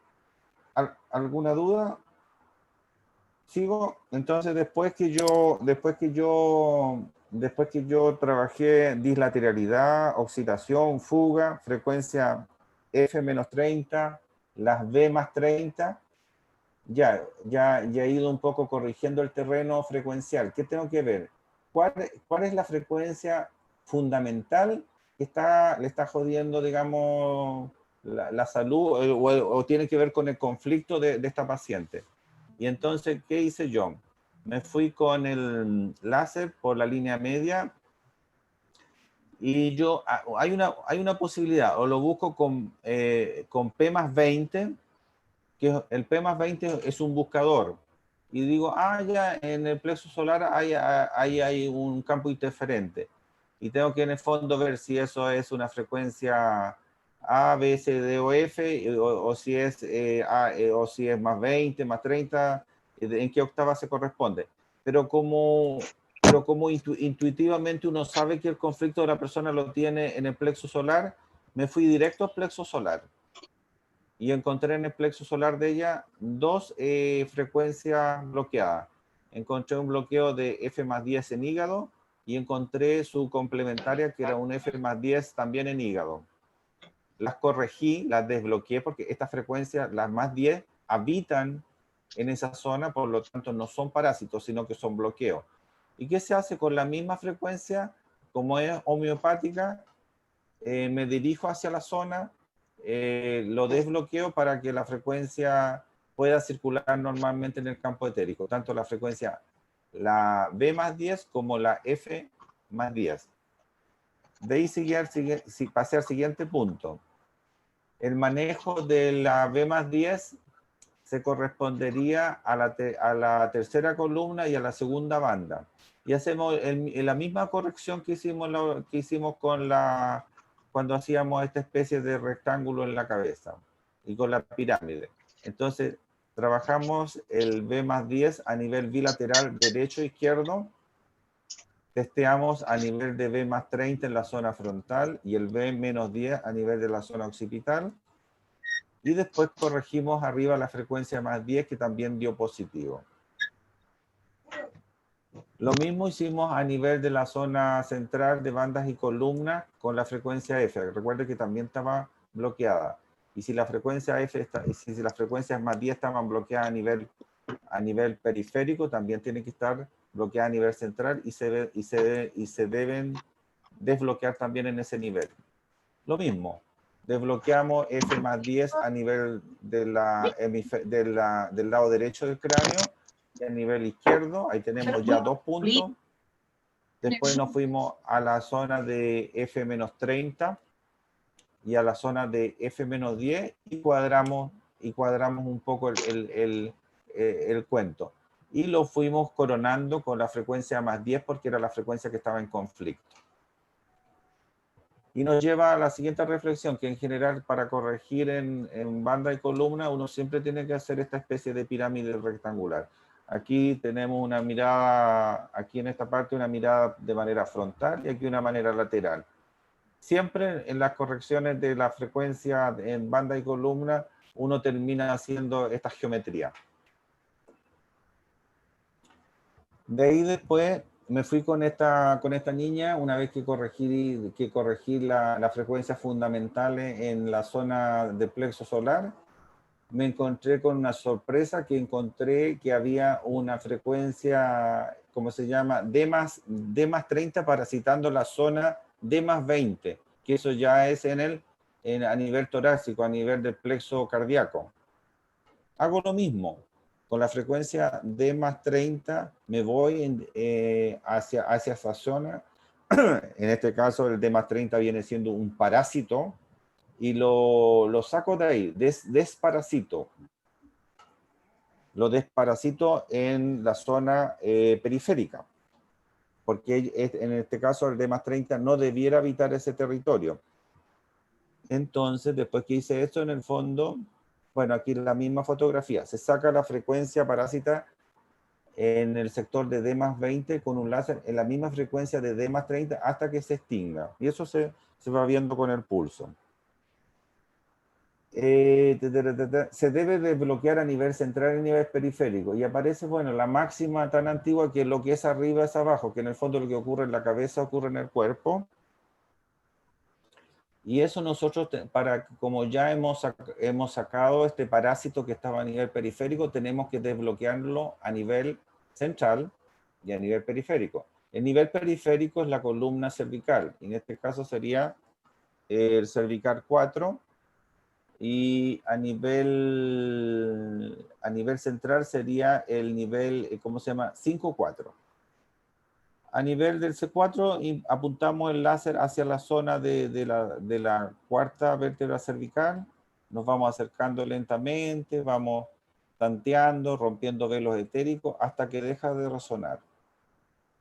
¿alguna duda? ¿Sigo? Entonces, después que yo trabajé dislateralidad, oscilación, fuga, frecuencia F-30, las B+30, ya he ido un poco corrigiendo el terreno frecuencial. ¿Qué tengo que ver? ¿Cuál es la frecuencia fundamental que le está jodiendo, digamos, la salud, o tiene que ver con el conflicto de esta paciente? Y entonces, ¿qué hice yo? Me fui con el láser por la línea media, y hay una posibilidad: o lo busco con P+20, que el P+20 es un buscador, y digo, ya en el plexo solar hay un campo interferente, y tengo que en el fondo ver si eso es una frecuencia A, B, C, D o F, o si es o si es más 20, más 30, en qué octava se corresponde. Pero como intuitivamente uno sabe que el conflicto de la persona lo tiene en el plexo solar, me fui directo al plexo solar. Y encontré en el plexo solar de ella 2 frecuencias bloqueadas. Encontré un bloqueo de F más 10 en hígado y encontré su complementaria que era un F más 10 también en hígado. Las corregí, las desbloqueé porque estas frecuencias, las más 10, habitan en esa zona, por lo tanto no son parásitos, sino que son bloqueos. ¿Y qué se hace con la misma frecuencia? Como es homeopática, me dirijo hacia la zona, lo desbloqueo para que la frecuencia pueda circular normalmente en el campo etérico, tanto la frecuencia la B más 10 como la F más 10. De ahí pasé al siguiente punto. El manejo de la B más 10 se correspondería a la tercera columna y a la segunda banda. Y hacemos la misma corrección que hicimos cuando hacíamos esta especie de rectángulo en la cabeza y con la pirámide. Entonces, trabajamos el B más 10 a nivel bilateral derecho-izquierdo, testeamos a nivel de B más 30 en la zona frontal y el B menos 10 a nivel de la zona occipital. Y después corregimos arriba la frecuencia más 10 que también dio positivo. Lo mismo hicimos a nivel de la zona central de bandas y columnas con la frecuencia F. Recuerde que también estaba bloqueada. Y si la frecuencia F si las frecuencias más 10 estaban bloqueadas a nivel periférico, también tiene que estar bloqueada a nivel central y se deben desbloquear también en ese nivel. Lo mismo. Desbloqueamos F más 10 a nivel del lado derecho del cráneo y a nivel izquierdo. Ahí tenemos ya 2 puntos. Después nos fuimos a la zona de F menos 30 y a la zona de F menos 10 y cuadramos un poco el cuento. Y lo fuimos coronando con la frecuencia más 10 porque era la frecuencia que estaba en conflicto. Y nos lleva a la siguiente reflexión, que en general para corregir en banda y columna uno siempre tiene que hacer esta especie de pirámide rectangular. Aquí tenemos una mirada, aquí en esta parte una mirada de manera frontal y aquí una manera lateral. Siempre en las correcciones de la frecuencia en banda y columna uno termina haciendo esta geometría. De ahí después me fui con esta niña, una vez que corregí la frecuencia fundamental en la zona de plexo solar, me encontré con una sorpresa que encontré que había una frecuencia, ¿cómo se llama? D más 30 parasitando la zona D más 20, que eso ya es a nivel torácico, a nivel del plexo cardíaco. Hago lo mismo. Con la frecuencia D más 30 me voy hacia esa zona. En este caso el D más 30 viene siendo un parásito y lo saco de ahí, desparasito. Lo desparasito en la zona periférica, porque en este caso el D más 30 no debiera habitar ese territorio. Entonces, después que hice esto, en el fondo, bueno, aquí la misma fotografía, se saca la frecuencia parásita en el sector de D más 20 con un láser en la misma frecuencia de D más 30 hasta que se extinga. Y eso se va viendo con el pulso. Se debe desbloquear a nivel central y a nivel periférico. Y aparece, bueno, la máxima tan antigua que lo que es arriba es abajo, que en el fondo lo que ocurre en la cabeza ocurre en el cuerpo. Y eso nosotros, como ya hemos sacado este parásito que estaba a nivel periférico, tenemos que desbloquearlo a nivel central y a nivel periférico. El nivel periférico es la columna cervical, y en este caso sería el cervical 4, y a nivel central sería el nivel, ¿cómo se llama? 5-4. A nivel del C4 apuntamos el láser hacia la zona de la cuarta vértebra cervical. Nos vamos acercando lentamente, vamos tanteando, rompiendo velos etéricos hasta que deja de resonar.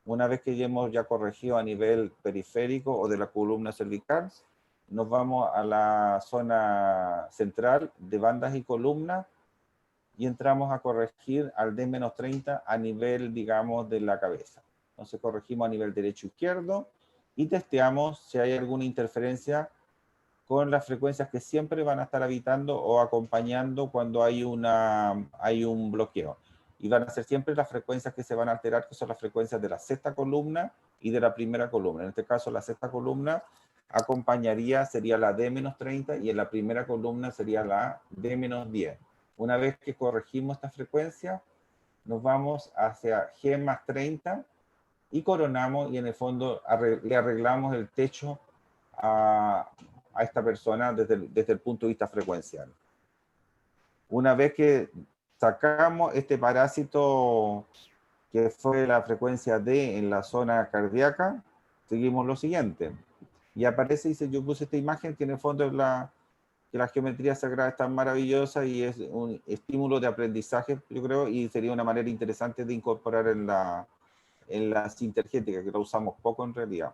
Una vez que ya hemos corregido a nivel periférico o de la columna cervical, nos vamos a la zona central de bandas y columnas y entramos a corregir al D-30 a nivel, digamos, de la cabeza. Entonces corregimos a nivel derecho-izquierdo y testeamos si hay alguna interferencia con las frecuencias que siempre van a estar habitando o acompañando cuando hay un bloqueo. Y van a ser siempre las frecuencias que se van a alterar, que son las frecuencias de la sexta columna y de la primera columna. En este caso, la sexta columna sería la D-30 y en la primera columna sería la D-10. Una vez que corregimos esta frecuencia, nos vamos hacia G+30 y coronamos, y en el fondo le arreglamos el techo a esta persona desde el punto de vista frecuencial. Una vez que sacamos este parásito que fue la frecuencia D en la zona cardíaca, seguimos lo siguiente. Y aparece, dice, yo puse esta imagen que en el fondo es que la geometría sagrada es tan maravillosa y es un estímulo de aprendizaje, yo creo, y sería una manera interesante de incorporar en la sintergética, que la usamos poco en realidad.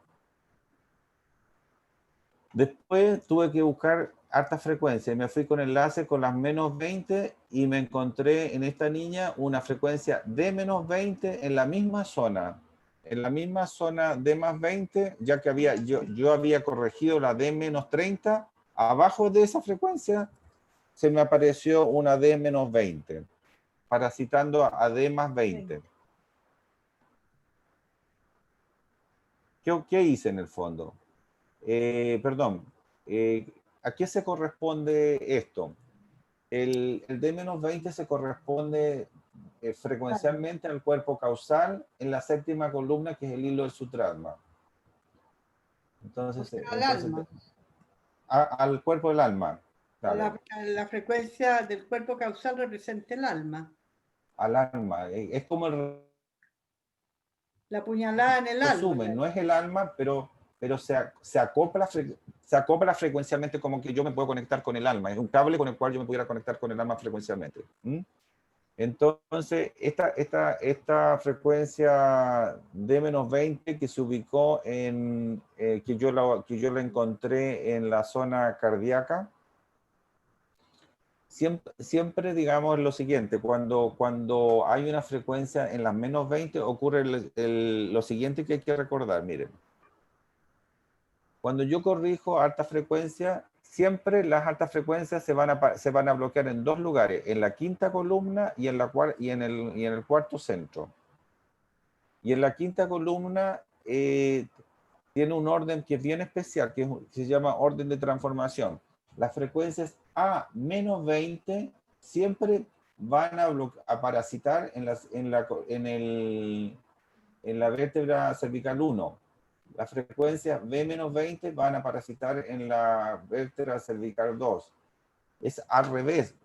Después tuve que buscar alta frecuencia y me fui con el láser con las -20 y me encontré en esta niña una frecuencia D-20 en la misma zona. En la misma zona D+20, ya que yo había corregido la D-30, abajo de esa frecuencia se me apareció una D-20, parasitando a D+20. ¿Qué hice en el fondo? ¿A qué se corresponde esto? El D-20 se corresponde frecuencialmente al cuerpo causal en la séptima columna, que es el hilo del sutratma. Entonces, alma. Al cuerpo del alma. Claro. La frecuencia del cuerpo causal representa el alma. Al alma. Es como la puñalada en el resumen, alma. no es el alma, pero se acopla frecuencialmente, como que yo me puedo conectar con el alma. Es un cable con el cual yo me pudiera conectar con el alma frecuencialmente. Entonces, esta frecuencia D-20 que se ubicó que yo la encontré en la zona cardíaca, siempre digamos lo siguiente, cuando hay una frecuencia en las -20 ocurre lo siguiente que hay que recordar, miren. Cuando yo corrijo alta frecuencia, siempre las altas frecuencias se van a bloquear en dos lugares, en la quinta columna y en el cuarto centro. Y en la quinta columna tiene un orden que es bien especial, que se llama orden de transformación. Las frecuencias A-20 siempre van a parasitar en la vértebra cervical 1. Las frecuencias B-20 van a parasitar en la vértebra cervical 2. Es al revés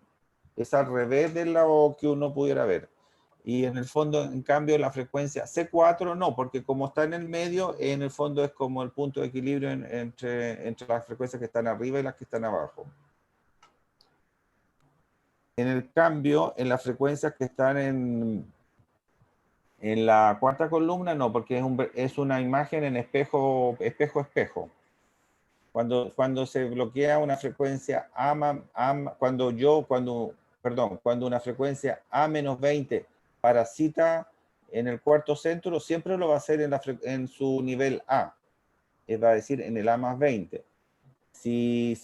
de lo que uno pudiera ver. Y en el fondo, en cambio, la frecuencia C4 no, porque como está en el medio, en el fondo es como el punto de equilibrio entre las frecuencias que están arriba y las que están abajo. En el cambio, en las frecuencias que están en la cuarta columna, no, porque es una imagen en espejo. Cuando se bloquea una frecuencia cuando una frecuencia A-20 parasita en el cuarto centro, siempre lo va a hacer en su nivel A, es decir, en el A+20. Si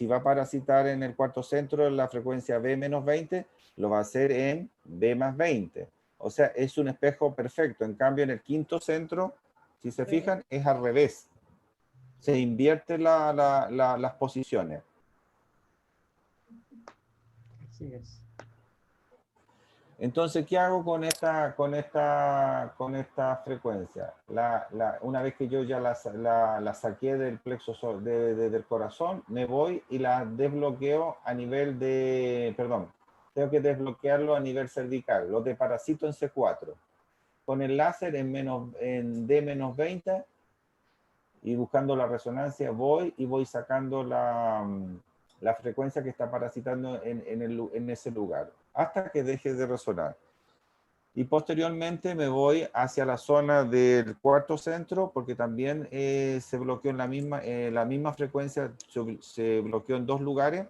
va a parasitar en el cuarto centro la frecuencia B-20, lo va a hacer en B+20. O sea, es un espejo perfecto. En cambio, en el quinto centro, si se fijan, es al revés. Se invierte las posiciones. Así es. Entonces, ¿qué hago con esta frecuencia? Una vez que yo ya la saqué del plexo del corazón, me voy y la desbloqueo a nivel tengo que desbloquearlo a nivel cervical, lo deparasito en C4. Con el láser en D-20 y buscando la resonancia voy sacando la frecuencia que está parasitando en ese lugar, hasta que deje de resonar. Y posteriormente me voy hacia la zona del cuarto centro, porque también se bloqueó en la misma frecuencia, se bloqueó en 2 lugares.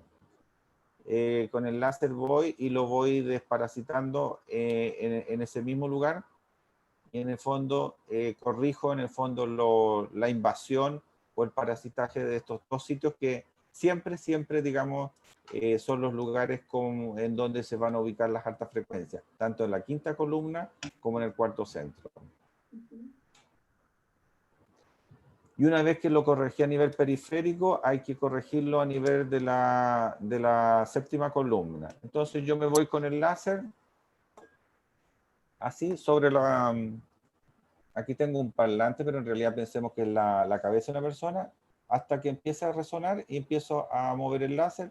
Con el láser voy y lo voy desparasitando en ese mismo lugar. Y en el fondo corrijo en el fondo la invasión o el parasitaje de estos 2 sitios que siempre, digamos, son los lugares en donde se van a ubicar las altas frecuencias, tanto en la quinta columna como en el cuarto centro. Y una vez que lo corregí a nivel periférico, hay que corregirlo a nivel de la séptima columna. Entonces yo me voy con el láser, así, sobre la... Aquí tengo un parlante, pero en realidad pensemos que es la cabeza de una persona, hasta que empieza a resonar y empiezo a mover el láser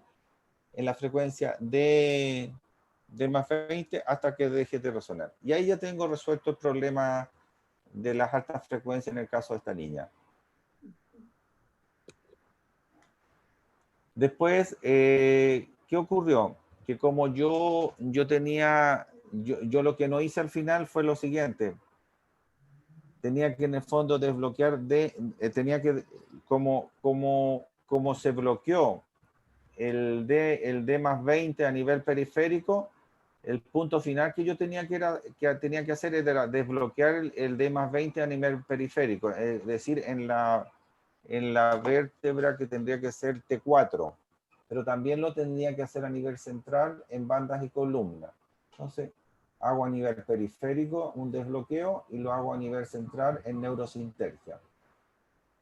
en la frecuencia de más 20 hasta que deje de resonar. Y ahí ya tengo resuelto el problema de las altas frecuencias en el caso de esta niña. Después, ¿qué ocurrió? Que como yo lo que no hice al final fue lo siguiente. Tenía que en el fondo desbloquear tenía que, como se bloqueó el D más 20 a nivel periférico, el punto final que yo tenía que hacer era desbloquear el D más 20 a nivel periférico, es decir, en la vértebra que tendría que ser T4, pero también lo tendría que hacer a nivel central en bandas y columnas. Entonces, hago a nivel periférico un desbloqueo y lo hago a nivel central en neurosintergia.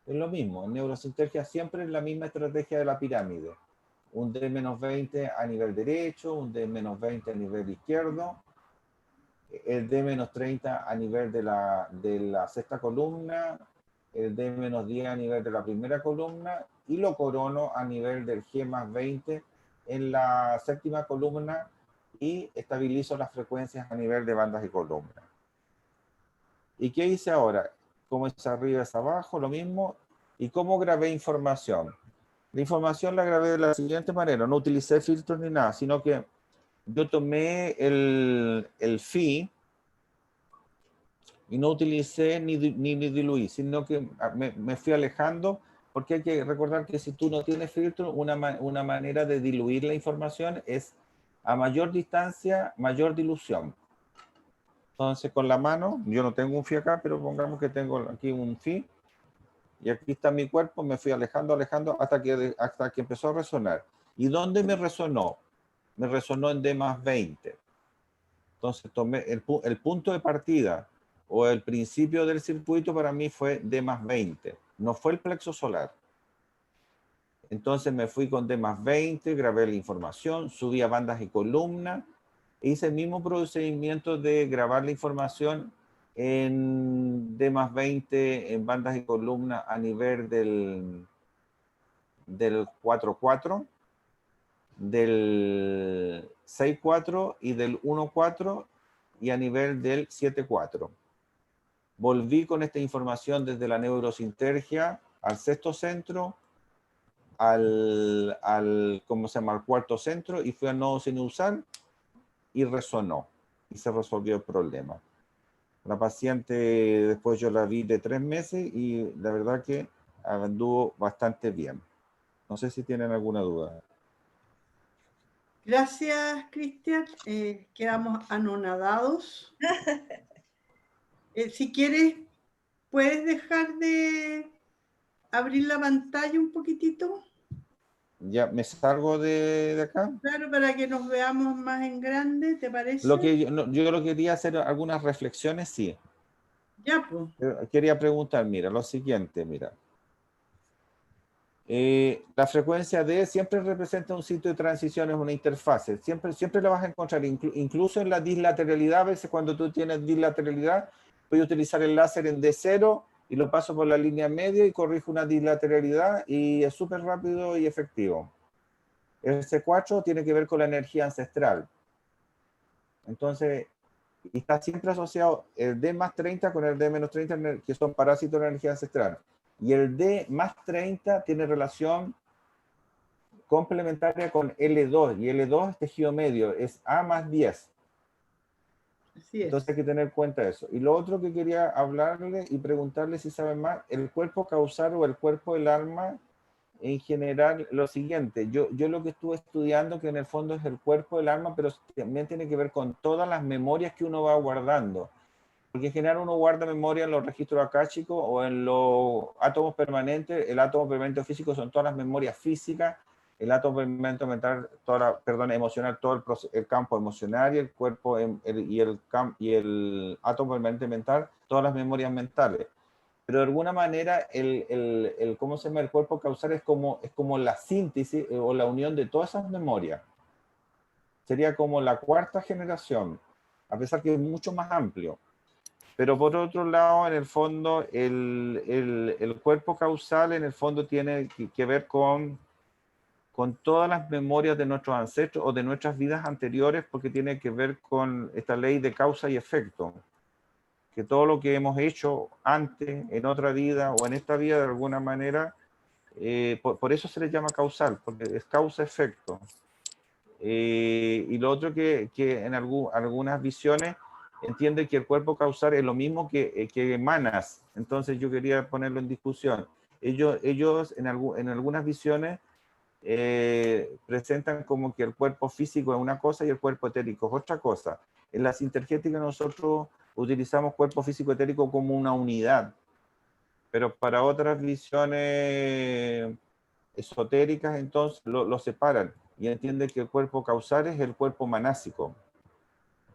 Es lo mismo, en neurosintergia siempre es la misma estrategia de la pirámide. Un D-20 a nivel derecho, un D-20 a nivel izquierdo, el D-30 a nivel de la sexta columna, el D-10 a nivel de la primera columna y lo corono a nivel del G más 20 en la séptima columna y estabilizo las frecuencias a nivel de bandas y columnas. ¿Y qué hice ahora? ¿Cómo es arriba, es abajo? Lo mismo. ¿Y cómo grabé información? La información la grabé de la siguiente manera. No utilicé filtros ni nada, sino que yo tomé el phi y no utilicé ni diluí, sino que me fui alejando, porque hay que recordar que si tú no tienes filtro, una manera de diluir la información es a mayor distancia, mayor dilución. Entonces con la mano, yo no tengo un phi acá, pero pongamos que tengo aquí un phi, y aquí está mi cuerpo, me fui alejando hasta que empezó a resonar. ¿Y dónde me resonó? Me resonó en D más 20. Entonces tomé el punto de partida o el principio del circuito para mí fue D más 20, no fue el plexo solar. Entonces me fui con D más 20, grabé la información, subí a bandas y columnas, hice el mismo procedimiento de grabar la información en D más 20 en bandas y columnas a nivel del 4-4, del 6-4 y del 1-4 y a nivel del 7-4. Volví con esta información desde la neurosintergia al sexto centro, al cuarto centro y fui al nodo sinusal y resonó y se resolvió el problema. La paciente después yo la vi de 3 meses y la verdad que anduvo bastante bien. No sé si tienen alguna duda. Gracias, Cristian. Quedamos anonadados. Si quieres, ¿puedes dejar de abrir la pantalla un poquitito? Ya me salgo de acá. Claro, para que nos veamos más en grande, ¿te parece? Yo lo quería hacer algunas reflexiones, sí. Ya, pues. Quería preguntar, mira, lo siguiente, mira. La frecuencia D siempre representa un sitio de transición, es una interfase. Siempre la vas a encontrar, incluso en la dislateralidad. A veces cuando tú tienes dislateralidad, puedes utilizar el láser en D0 y lo paso por la línea media y corrijo una dislateralidad y es súper rápido y efectivo. El C4 tiene que ver con la energía ancestral. Entonces, está siempre asociado el D más 30 con el D menos 30, que son parásitos de energía ancestral. Y el D más 30 tiene relación complementaria con L2, y L2 es tejido medio, es A más 10. Así es. Entonces hay que tener en cuenta eso. Y lo otro que quería hablarle y preguntarle si saben más, el cuerpo causal o el cuerpo del alma, en general, lo siguiente, yo lo que estuve estudiando, que en el fondo es el cuerpo del alma, pero también tiene que ver con todas las memorias que uno va guardando. Porque en general uno guarda memoria en los registros akáshicos o en los átomos permanentes. El átomo permanente físico son todas las memorias físicas, el átomo permanente mental, emocional, todo el campo emocional, y el cuerpo y el átomo permanente mental, todas las memorias mentales. Pero de alguna manera ¿cómo se llama? El cuerpo causal es como la síntesis o la unión de todas esas memorias. Sería como la cuarta generación, a pesar que es mucho más amplio. Pero por otro lado, en el fondo, el cuerpo causal en el fondo tiene que ver con todas las memorias de nuestros ancestros o de nuestras vidas anteriores, porque tiene que ver con esta ley de causa y efecto. Que todo lo que hemos hecho antes, en otra vida o en esta vida, de alguna manera, por eso se le llama causal, porque es causa-efecto. Y lo otro que en algunas visiones entiende que el cuerpo causal es lo mismo que manas. Entonces yo quería ponerlo en discusión. Ellos en algunas visiones presentan como que el cuerpo físico es una cosa y el cuerpo etérico es otra cosa. En la sintergética nosotros utilizamos cuerpo físico etérico como una unidad, pero para otras visiones esotéricas entonces lo separan y entienden que el cuerpo causal es el cuerpo manásico.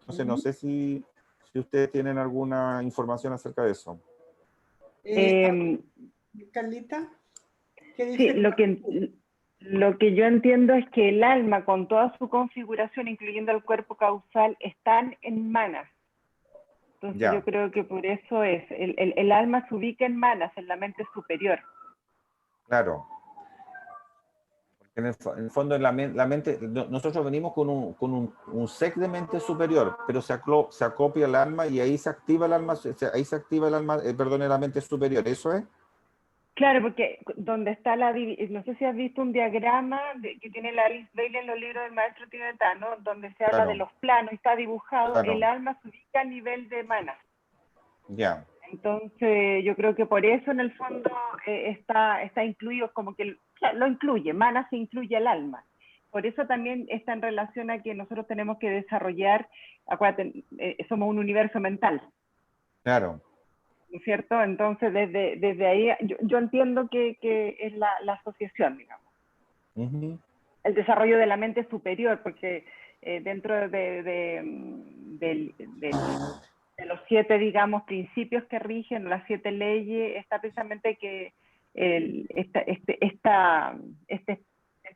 Entonces no sé si ustedes tienen alguna información acerca de eso. Carlita, ¿qué Sí, dices? lo que yo entiendo es que el alma, con toda su configuración, incluyendo el cuerpo causal, están en manas. Entonces Ya. yo creo que por eso es, el alma se ubica en manas, en la mente superior. Claro. En el fondo, la mente, nosotros venimos con un set de mente superior, pero se acopia el alma y ahí se activa el alma, la mente superior, ¿eso es? Claro, porque donde está no sé si has visto un diagrama que tiene la Alice Bailey en los libros del maestro tibetano, donde se habla de los planos y está dibujado, el alma se ubica a nivel de manas. Ya. Entonces, yo creo que por eso en el fondo está incluido, como que lo incluye, manas se incluye el alma. Por eso también está en relación a que nosotros tenemos que desarrollar, acuérdate, somos un universo mental. Claro. ¿No es cierto? Entonces, desde ahí, yo entiendo que es la asociación, digamos. Uh-huh. El desarrollo de la mente superior, porque dentro de los 7, digamos, principios que rigen, las 7 leyes, está precisamente que esto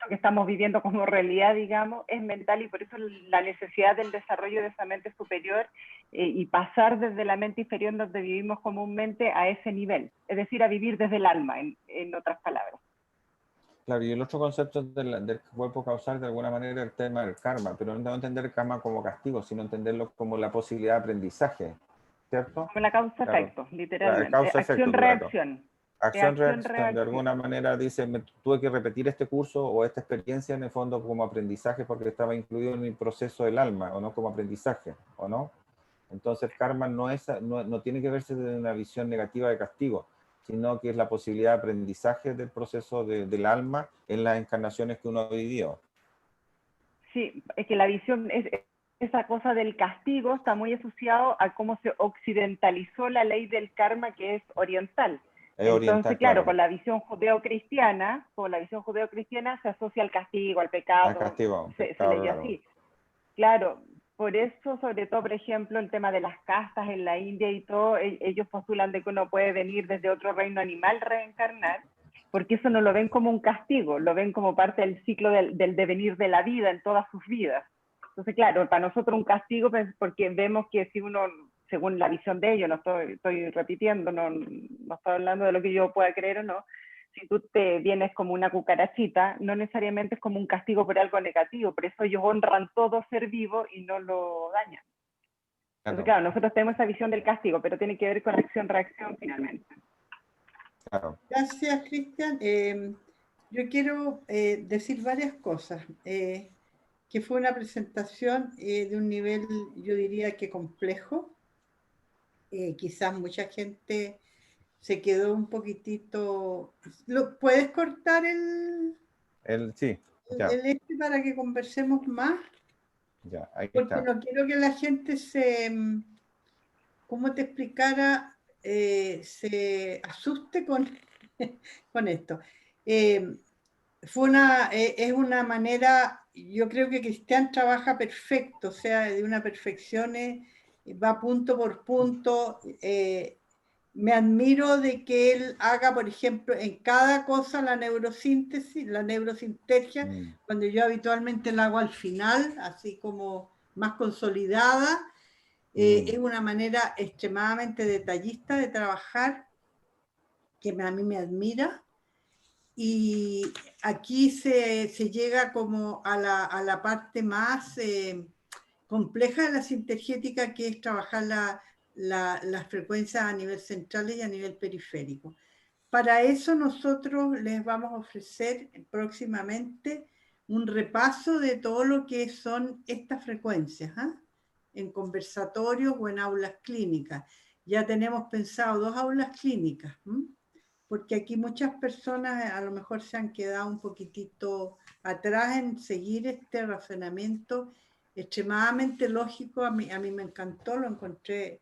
que estamos viviendo como realidad, digamos, es mental, y por eso la necesidad del desarrollo de esa mente superior y pasar desde la mente inferior donde vivimos comúnmente a ese nivel, es decir, a vivir desde el alma, en otras palabras. Claro, y el otro concepto del cuerpo causal, de alguna manera, el tema del karma, pero no entender el karma como castigo, sino entenderlo como la posibilidad de aprendizaje, ¿cierto? Como la causa-efecto, claro. literalmente. Acción-reacción. Claro. Acción-reacción, de alguna manera dice, tuve que repetir este curso o esta experiencia en el fondo como aprendizaje porque estaba incluido en mi proceso del alma, o no como aprendizaje, ¿o no? Entonces el karma no tiene que verse desde una visión negativa de castigo, sino que es la posibilidad de aprendizaje del proceso del alma en las encarnaciones que uno ha vivido. Sí, es que la visión, esa cosa del castigo está muy asociado a cómo se occidentalizó la ley del karma, que es oriental. Entonces, claro, con la visión judeocristiana, se asocia al castigo, al pecado, se lee así. Claro, por eso, sobre todo, por ejemplo, el tema de las castas en la India y todo, ellos postulan de que uno puede venir desde otro reino animal, reencarnar, porque eso no lo ven como un castigo, lo ven como parte del ciclo del devenir de la vida en todas sus vidas. Entonces, claro, para nosotros un castigo, pues, porque vemos que si uno, según la visión de ellos, no estoy repitiendo, no estoy hablando de lo que yo pueda creer o no, si tú te vienes como una cucarachita, no necesariamente es como un castigo por algo negativo, por eso ellos honran todo ser vivo y no lo dañan. Entonces, claro, nosotros tenemos esa visión del castigo, pero tiene que ver con acción-reacción finalmente. Claro. Gracias, Cristian. Yo quiero decir varias cosas. que fue una presentación de un nivel, yo diría que complejo. Quizás mucha gente se quedó un poquitito... ¿Puedes cortar Sí, ya, el para que conversemos más? ya, ahí Porque está. no quiero que la gente ¿cómo te explicara? Se asuste con esto. Es una manera, yo creo que Cristian trabaja perfecto, o sea, de una perfección, va punto por punto. Me admiro de que él haga, por ejemplo, en cada cosa la neurosíntesis, la neurosintergia, cuando yo habitualmente la hago al final, así como más consolidada. Es una manera extremadamente detallista de trabajar que a mí me admira. Y aquí se llega como a la parte más compleja de la sintergética, que es trabajar las frecuencias a nivel central y a nivel periférico. Para eso nosotros les vamos a ofrecer próximamente un repaso de todo lo que son estas frecuencias, en conversatorios o en aulas clínicas. Ya tenemos pensado 2 aulas clínicas, porque aquí muchas personas a lo mejor se han quedado un poquitito atrás en seguir este razonamiento extremadamente lógico. A mí me encantó, lo encontré,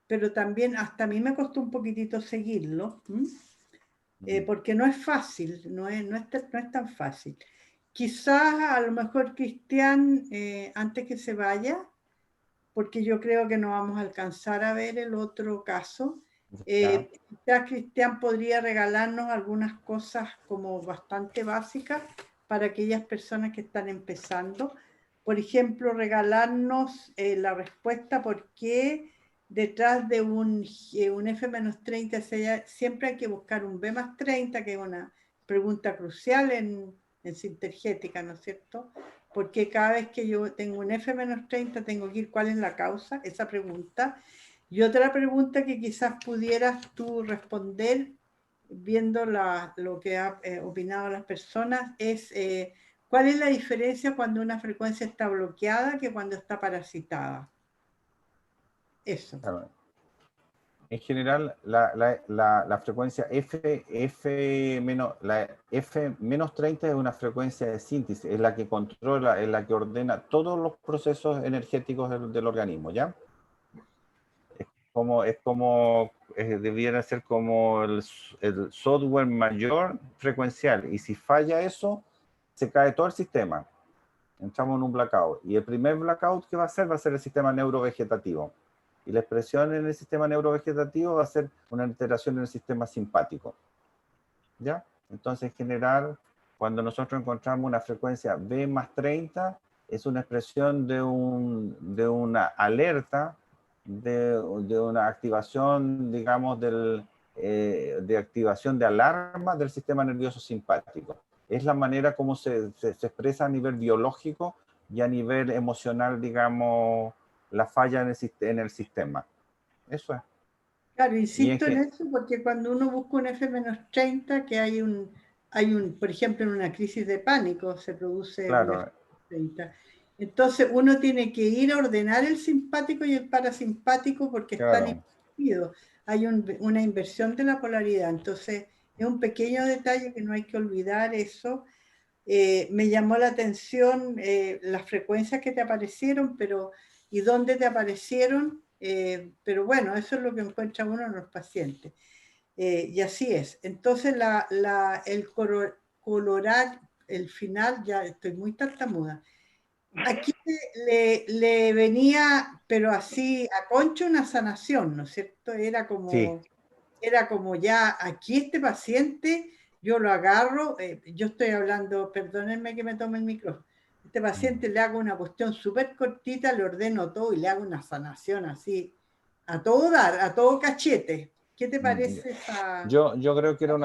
pero también hasta a mí me costó un poquitito seguirlo, porque no es fácil, no es tan fácil. Quizás a lo mejor Cristian, antes que se vaya, porque yo creo que no vamos a alcanzar a ver el otro caso, quizás Cristian podría regalarnos algunas cosas como bastante básicas para aquellas personas que están empezando. Por ejemplo, regalarnos la respuesta por qué detrás de un F-30 siempre hay que buscar un B+30, que es una pregunta crucial en sintergética, ¿no es cierto? Porque cada vez que yo tengo un F-30 tengo que ir cuál es la causa, esa pregunta. Y otra pregunta que quizás pudieras tú responder viendo lo que han opinado las personas es ¿cuál es la diferencia cuando una frecuencia está bloqueada que cuando está parasitada? Eso. Claro. En general, la frecuencia la F-30 es una frecuencia de síntesis, es la que controla, es la que ordena todos los procesos energéticos del organismo, ¿ya? Debiera ser como el software mayor frecuencial, y si falla eso, se cae todo el sistema. Entramos en un blackout, y el primer blackout que va a ser el sistema neurovegetativo. Y la expresión en el sistema neurovegetativo va a ser una alteración en el sistema simpático. ¿Ya? Entonces, en general, cuando nosotros encontramos una frecuencia B+30, es una expresión de una alerta, de una activación, digamos, de activación de alarma del sistema nervioso simpático. Es la manera como se expresa a nivel biológico y a nivel emocional, digamos, la falla en el sistema. Eso es. Claro, insisto en eso porque cuando uno busca un F-30, que hay por ejemplo, en una crisis de pánico se produce claro, un F-30. Entonces uno tiene que ir a ordenar el simpático y el parasimpático porque claro, están invertidos. Hay una inversión de la polaridad. Entonces es un pequeño detalle que no hay que olvidar eso. Me llamó la atención las frecuencias que te aparecieron, ¿y dónde te aparecieron? Pero bueno, eso es lo que encuentra uno en los pacientes. Y así es. Entonces, el colorar, el final, ya estoy muy tartamuda. Aquí le venía, pero así a concho, una sanación, ¿no es cierto? Era como ya, aquí este paciente, yo lo agarro, yo estoy hablando, perdónenme que me tome el micrófono, este paciente le hago una cuestión súper cortita, le ordeno todo y le hago una sanación así, a todo dar, a todo cachete. ¿Qué te parece esa? Yo creo que era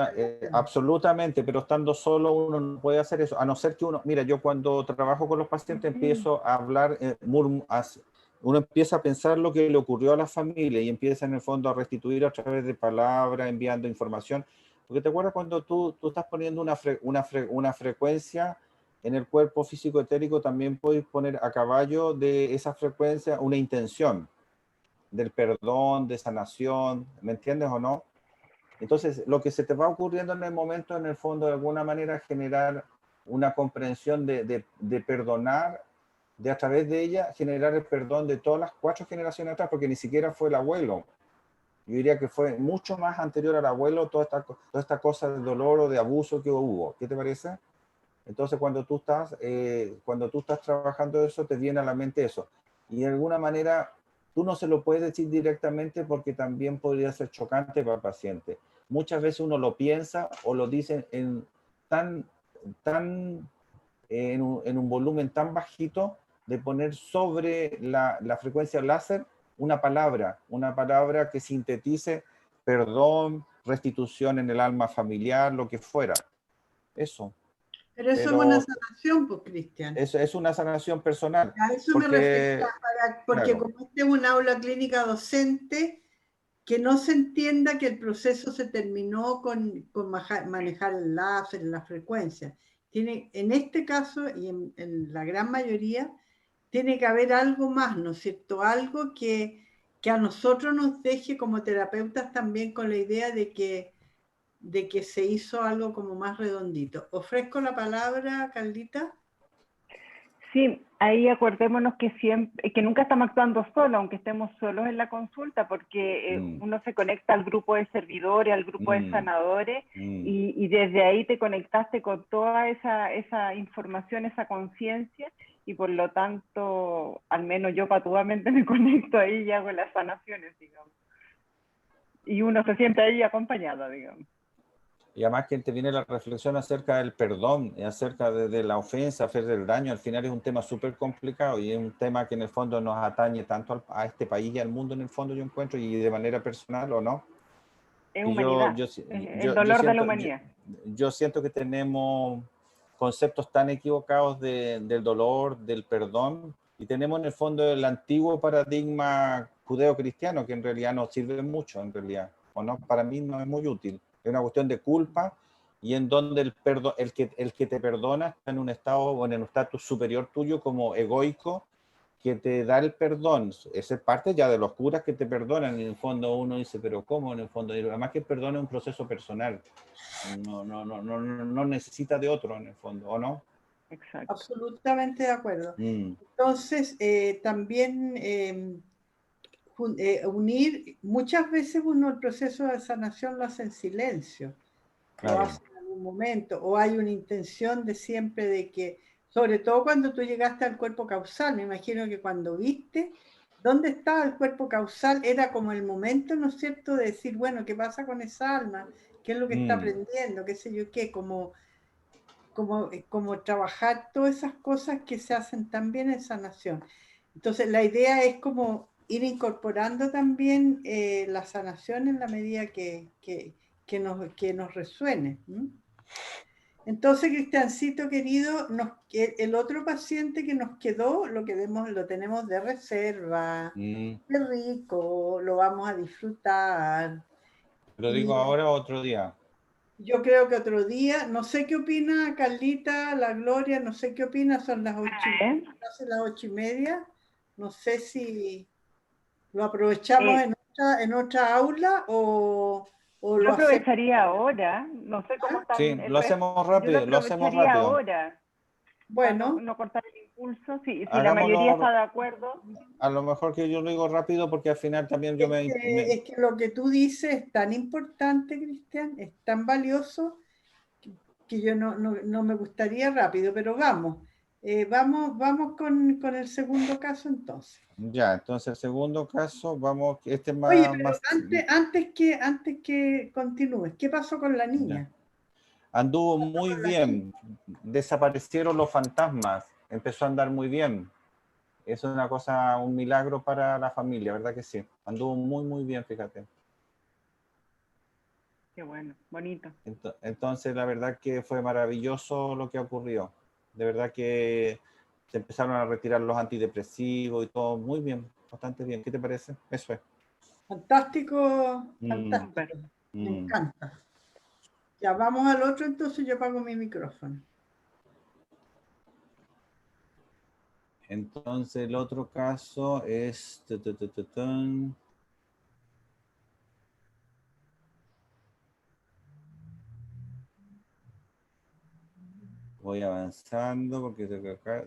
absolutamente, pero estando solo uno no puede hacer eso, a no ser que mira, yo cuando trabajo con los pacientes empiezo a hablar, uno empieza a pensar lo que le ocurrió a la familia y empieza en el fondo a restituir a través de palabras, enviando información, porque te acuerdas cuando tú estás poniendo una frecuencia en el cuerpo físico etérico también podéis poner a caballo de esa frecuencia una intención del perdón, de sanación, ¿me entiendes o no? Entonces, lo que se te va ocurriendo en el momento, en el fondo, de alguna manera, generar una comprensión de perdonar, de a través de ella generar el perdón de todas las 4 generaciones atrás, porque ni siquiera fue el abuelo. Yo diría que fue mucho más anterior al abuelo toda esta cosa de dolor o de abuso que hubo. ¿Qué te parece? Entonces, cuando tú estás trabajando eso, te viene a la mente eso. Y de alguna manera, tú no se lo puedes decir directamente porque también podría ser chocante para el paciente. Muchas veces uno lo piensa o lo dice en un volumen tan bajito de poner sobre la frecuencia láser una palabra que sintetice perdón, restitución en el alma familiar, lo que fuera. Eso. Pero eso es una sanación, pues, Cristian. Eso es una sanación personal. A eso me refería, porque claro, como este es un aula clínica docente, que no se entienda que el proceso se terminó con manejar el láser, la frecuencia. En este caso, y en la gran mayoría, tiene que haber algo más, ¿no es cierto? Algo que a nosotros nos deje como terapeutas también con la idea de que se hizo algo como más redondito. ¿Ofrezco la palabra, Carlita? Sí, ahí acordémonos que nunca estamos actuando solos, aunque estemos solos en la consulta, porque uno se conecta al grupo de servidores, al grupo de sanadores, y desde ahí te conectaste con toda esa información, esa conciencia, y por lo tanto, al menos yo patuamente me conecto ahí y hago las sanaciones, digamos. Y uno se siente ahí acompañado, digamos. Y además que te viene la reflexión acerca del perdón, y acerca de la ofensa, hacer del daño. Al final es un tema súper complicado y es un tema que en el fondo nos atañe tanto a este país y al mundo, en el fondo yo encuentro, y de manera personal, ¿o no? Es humanidad, el dolor de la humanidad. Yo siento que tenemos conceptos tan equivocados del dolor, del perdón, y tenemos en el fondo el antiguo paradigma judeo-cristiano, que en realidad no sirve mucho, en realidad, ¿o no? Para mí no es muy útil. Es una cuestión de culpa, y en donde el que te perdona está en un estado o en un estatus superior tuyo como egoico, que te da el perdón. Esa es parte ya de los curas que te perdonan. En el fondo uno dice, pero ¿cómo? En el fondo, además que el perdón es un proceso personal. No necesita de otro, en el fondo, ¿o no? Exacto. Absolutamente de acuerdo. Entonces, también unir, muchas veces uno el proceso de sanación lo hace en silencio, claro. Lo hace en algún momento, o hay una intención de siempre de que, sobre todo cuando tú llegaste al cuerpo causal, me imagino que cuando viste dónde estaba el cuerpo causal, era como el momento, ¿no es cierto?, de decir, bueno, ¿qué pasa con esa alma? ¿Qué es lo que está aprendiendo? ¿Qué sé yo qué? Como trabajar todas esas cosas que se hacen también en sanación. Entonces, la idea es como ir incorporando también la sanación en la medida que nos resuene. Entonces, Cristiancito querido, el otro paciente que nos quedó, lo tenemos de reserva. Qué rico, lo vamos a disfrutar. ¿Lo digo ahora o otro día? Yo creo que otro día. No sé qué opina Carlita, la Gloria, no sé qué opina, son las 8:30, casi las 8:30. No sé si lo aprovechamos en otra aula o yo lo aprovecharía ahora, no sé cómo están. Sí, lo hacemos rápido, yo lo aprovecharía ahora. Bueno. No cortar el impulso, si la mayoría está de acuerdo. A lo mejor que yo lo digo rápido porque al final también yo Es que lo que tú dices es tan importante, Cristian, es tan valioso que yo no me gustaría rápido, pero vamos. Vamos con el segundo caso entonces. Ya, entonces el segundo caso, vamos, este más... Oye, pero antes que continúes, ¿qué pasó con la niña? Anduvo muy bien, desaparecieron los fantasmas, empezó a andar muy bien. Es una cosa, un milagro para la familia, ¿verdad que sí? Anduvo muy, muy bien, fíjate. Qué bueno, bonito. Entonces, la verdad que fue maravilloso lo que ocurrió. De verdad que se empezaron a retirar los antidepresivos y todo muy bien, bastante bien. ¿Qué te parece? Eso es. Fantástico, fantástico. Me encanta. Ya, vamos al otro, entonces yo apago mi micrófono. Entonces, el otro caso es... Voy avanzando porque tengo acá...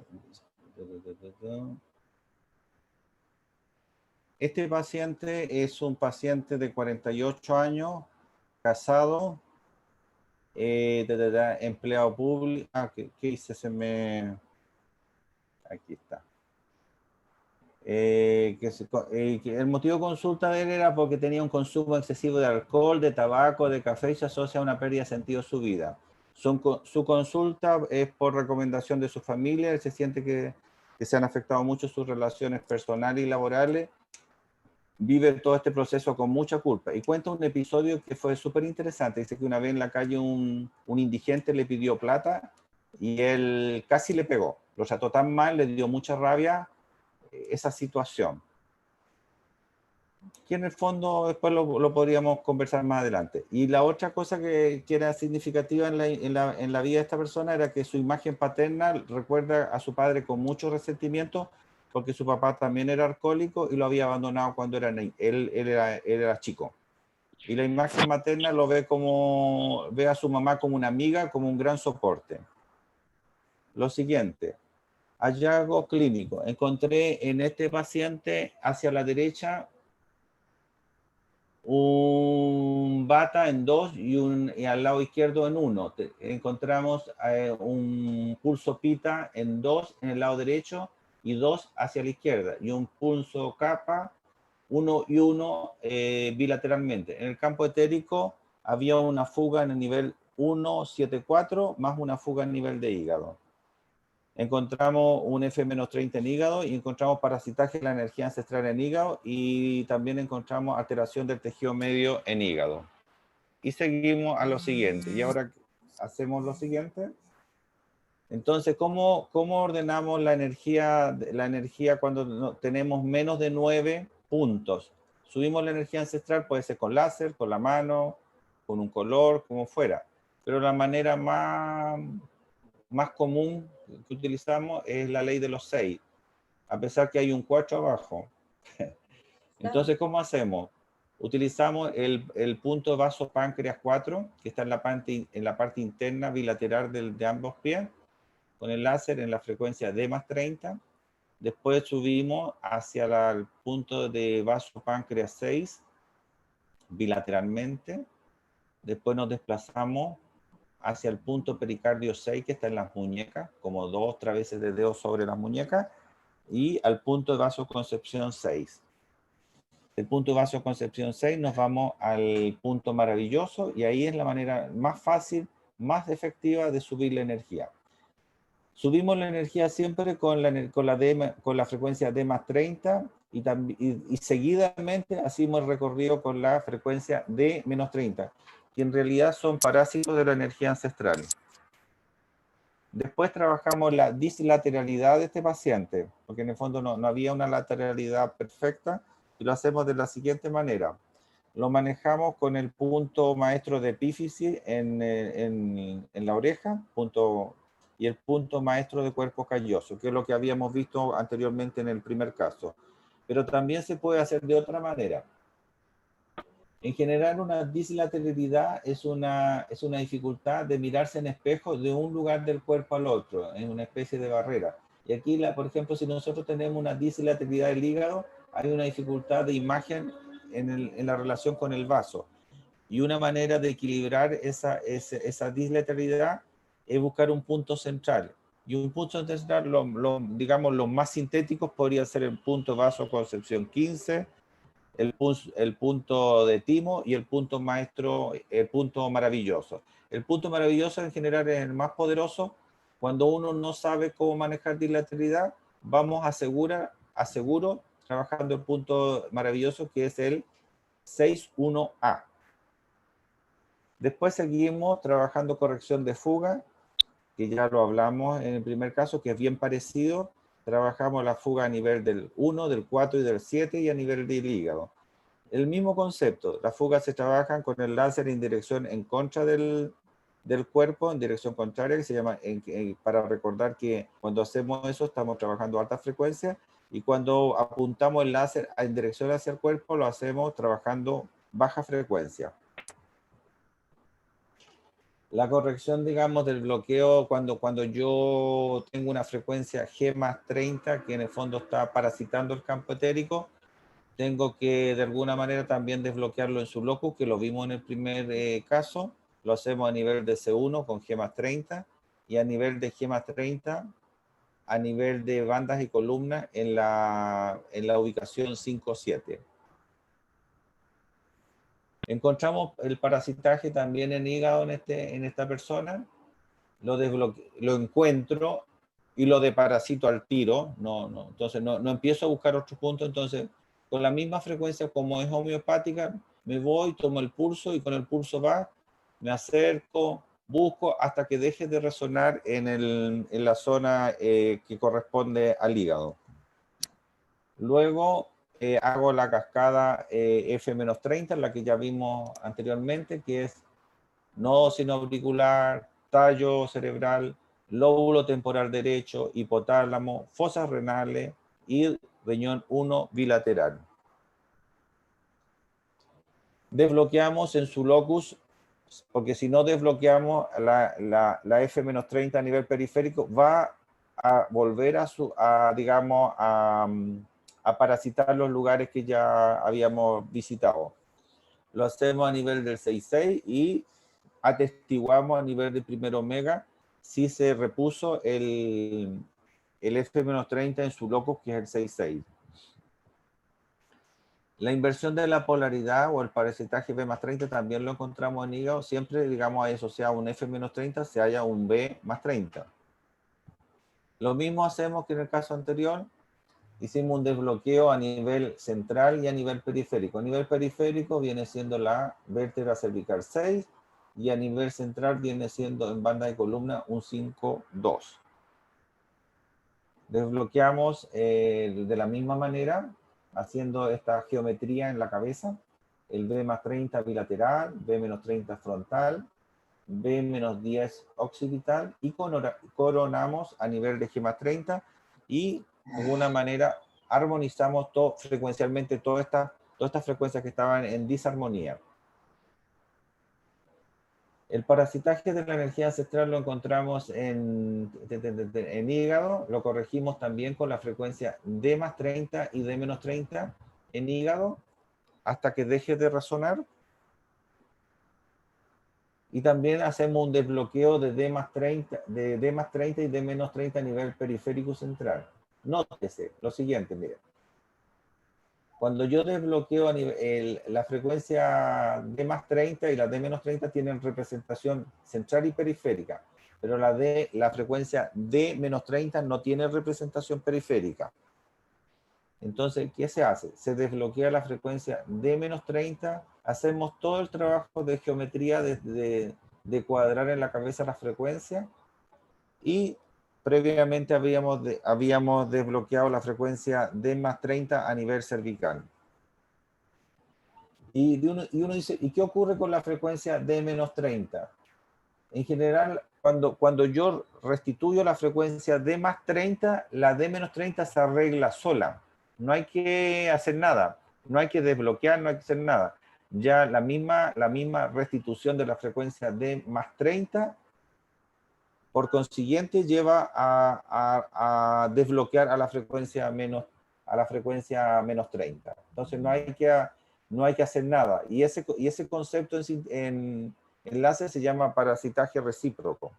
Este paciente es un paciente de 48 años, casado, empleado público. Ah, ¿qué hice? Aquí está. Que el motivo de consulta de él era porque tenía un consumo excesivo de alcohol, de tabaco, de café y se asocia a una pérdida de sentido de su vida. Su consulta es por recomendación de su familia. Él se siente que se han afectado mucho sus relaciones personales y laborales. Vive todo este proceso con mucha culpa y cuenta un episodio que fue súper interesante. Dice que una vez en la calle un indigente le pidió plata y él casi le pegó. Lo trató tan mal, le dio mucha rabia esa situación. Que en el fondo después lo podríamos conversar más adelante. Y la otra cosa que era significativa en la vida de esta persona era que su imagen paterna recuerda a su padre con mucho resentimiento porque su papá también era alcohólico y lo había abandonado cuando él era chico. Y la imagen materna ve a su mamá como una amiga, como un gran soporte. Lo siguiente, hallazgo clínico. Encontré en este paciente hacia la derecha un bata en 2 y al lado izquierdo en 1. Encontramos un pulso pita en 2 en el lado derecho y 2 hacia la izquierda, y un pulso kappa 1 y 1 bilateralmente. En el campo etérico había una fuga en el nivel 174 más una fuga en nivel de hígado. Encontramos un F-30 en hígado y encontramos parasitaje de la energía ancestral en hígado y también encontramos alteración del tejido medio en hígado. Y seguimos a lo siguiente. Y ahora hacemos lo siguiente. Entonces, ¿cómo ordenamos la energía cuando tenemos menos de 9 puntos? Subimos la energía ancestral, puede ser con láser, con la mano, con un color, como fuera. Pero la manera más común que utilizamos es la ley de los 6, a pesar que hay un 4 abajo. Entonces, ¿cómo hacemos? Utilizamos el punto vaso páncreas 4, que está en la parte interna bilateral de ambos pies, con el láser en la frecuencia D+30. Después subimos hacia el punto de vaso páncreas 6, bilateralmente. Después nos desplazamos hacia el punto pericardio 6, que está en las muñecas, como 2 traveses de dedo sobre las muñecas, y al punto de vasoconcepción 6. Del punto de vasoconcepción 6 nos vamos al punto maravilloso, y ahí es la manera más fácil, más efectiva de subir la energía. Subimos la energía siempre con la frecuencia D+30 y seguidamente hacemos el recorrido con la frecuencia D-30, que en realidad son parásitos de la energía ancestral. Después trabajamos la dislateralidad de este paciente, porque en el fondo no había una lateralidad perfecta, y lo hacemos de la siguiente manera. Lo manejamos con el punto maestro de epífisis en la oreja, y el punto maestro de cuerpo calloso, que es lo que habíamos visto anteriormente en el primer caso. Pero también se puede hacer de otra manera. En general, una dislateralidad es una dificultad de mirarse en espejo de un lugar del cuerpo al otro, en una especie de barrera. Y aquí, por ejemplo, si nosotros tenemos una dislateralidad del hígado, hay una dificultad de imagen en la relación con el vaso. Y una manera de equilibrar esa dislateralidad es buscar un punto central. Y un punto central, digamos, los más sintéticos podría ser el punto vasoconcepción 15, el punto de timo y el punto maestro, el punto maravilloso. El punto maravilloso en general es el más poderoso. Cuando uno no sabe cómo manejar dilateralidad, vamos a seguro trabajando el punto maravilloso, que es el 6-1A. Después seguimos trabajando corrección de fuga, que ya lo hablamos en el primer caso, que es bien parecido. Trabajamos la fuga a nivel del 1, del 4 y del 7 y a nivel del hígado. El mismo concepto, las fugas se trabajan con el láser en dirección en contra del del cuerpo en dirección contraria, que se llama, para recordar que cuando hacemos eso estamos trabajando a alta frecuencia, y cuando apuntamos el láser en dirección hacia el cuerpo lo hacemos trabajando baja frecuencia. La corrección, digamos, del bloqueo, cuando yo tengo una frecuencia G más 30, que en el fondo está parasitando el campo etérico, tengo que de alguna manera también desbloquearlo en su locus, que lo vimos en el primer caso. Lo hacemos a nivel de C1 con G más 30, y a nivel de G más 30, a nivel de bandas y columnas en la ubicación 5-7. Encontramos el parasitaje también en hígado en esta persona. Lo encuentro y lo deparasito al tiro. Entonces no empiezo a buscar otros puntos. Entonces, con la misma frecuencia, como es homeopática, me voy, tomo el pulso, y con el pulso me acerco, busco hasta que deje de resonar en la zona que corresponde al hígado. Luego hago la cascada F-30, la que ya vimos anteriormente, que es nodo sinoauricular, tallo cerebral, lóbulo temporal derecho, hipotálamo, fosas renales y riñón 1 bilateral. Desbloqueamos en su locus, porque si no desbloqueamos la F-30 a nivel periférico, va a volver a parasitar los lugares que ya habíamos visitado. Lo hacemos a nivel del 6-6 y atestiguamos a nivel del primer omega si se repuso el F-30 en su locus, que es el 6-6. La inversión de la polaridad o el parasitaje B más 30 también lo encontramos en hígado. Siempre, digamos, hay asociado un F-30, se halla un B más 30. Lo mismo hacemos que en el caso anterior. Hicimos un desbloqueo a nivel central y a nivel periférico. A nivel periférico viene siendo la vértebra cervical 6, y a nivel central viene siendo en banda de columna un 5-2. Desbloqueamos de la misma manera, haciendo esta geometría en la cabeza, el B más 30 bilateral, B menos 30 frontal, B menos 10 occipital, y coronamos a nivel de G más 30, y de alguna manera armonizamos frecuencialmente todas estas frecuencias que estaban en disarmonía. El parasitaje de la energía ancestral lo encontramos en hígado. Lo corregimos también con la frecuencia D más 30 y D menos 30 en hígado hasta que deje de resonar. Y también hacemos un desbloqueo de D más 30 y D menos 30 a nivel periférico central. Nótese lo siguiente, miren. Cuando yo desbloqueo la frecuencia D más 30 y la D menos 30 tienen representación central y periférica, pero la frecuencia D menos 30 no tiene representación periférica. Entonces, ¿qué se hace? Se desbloquea la frecuencia D menos 30, hacemos todo el trabajo de geometría de cuadrar en la cabeza la frecuencia, y previamente habíamos desbloqueado la frecuencia D más 30 a nivel cervical. Y uno dice, ¿y qué ocurre con la frecuencia D menos 30? En general, cuando yo restituyo la frecuencia D más 30, la D menos 30 se arregla sola. No hay que hacer nada, no hay que desbloquear, no hay que hacer nada. Ya la misma restitución de la frecuencia D más 30, por consiguiente, lleva a desbloquear a la frecuencia menos 30. Entonces no hay que hacer nada. Y ese concepto en enlace se llama parasitaje recíproco.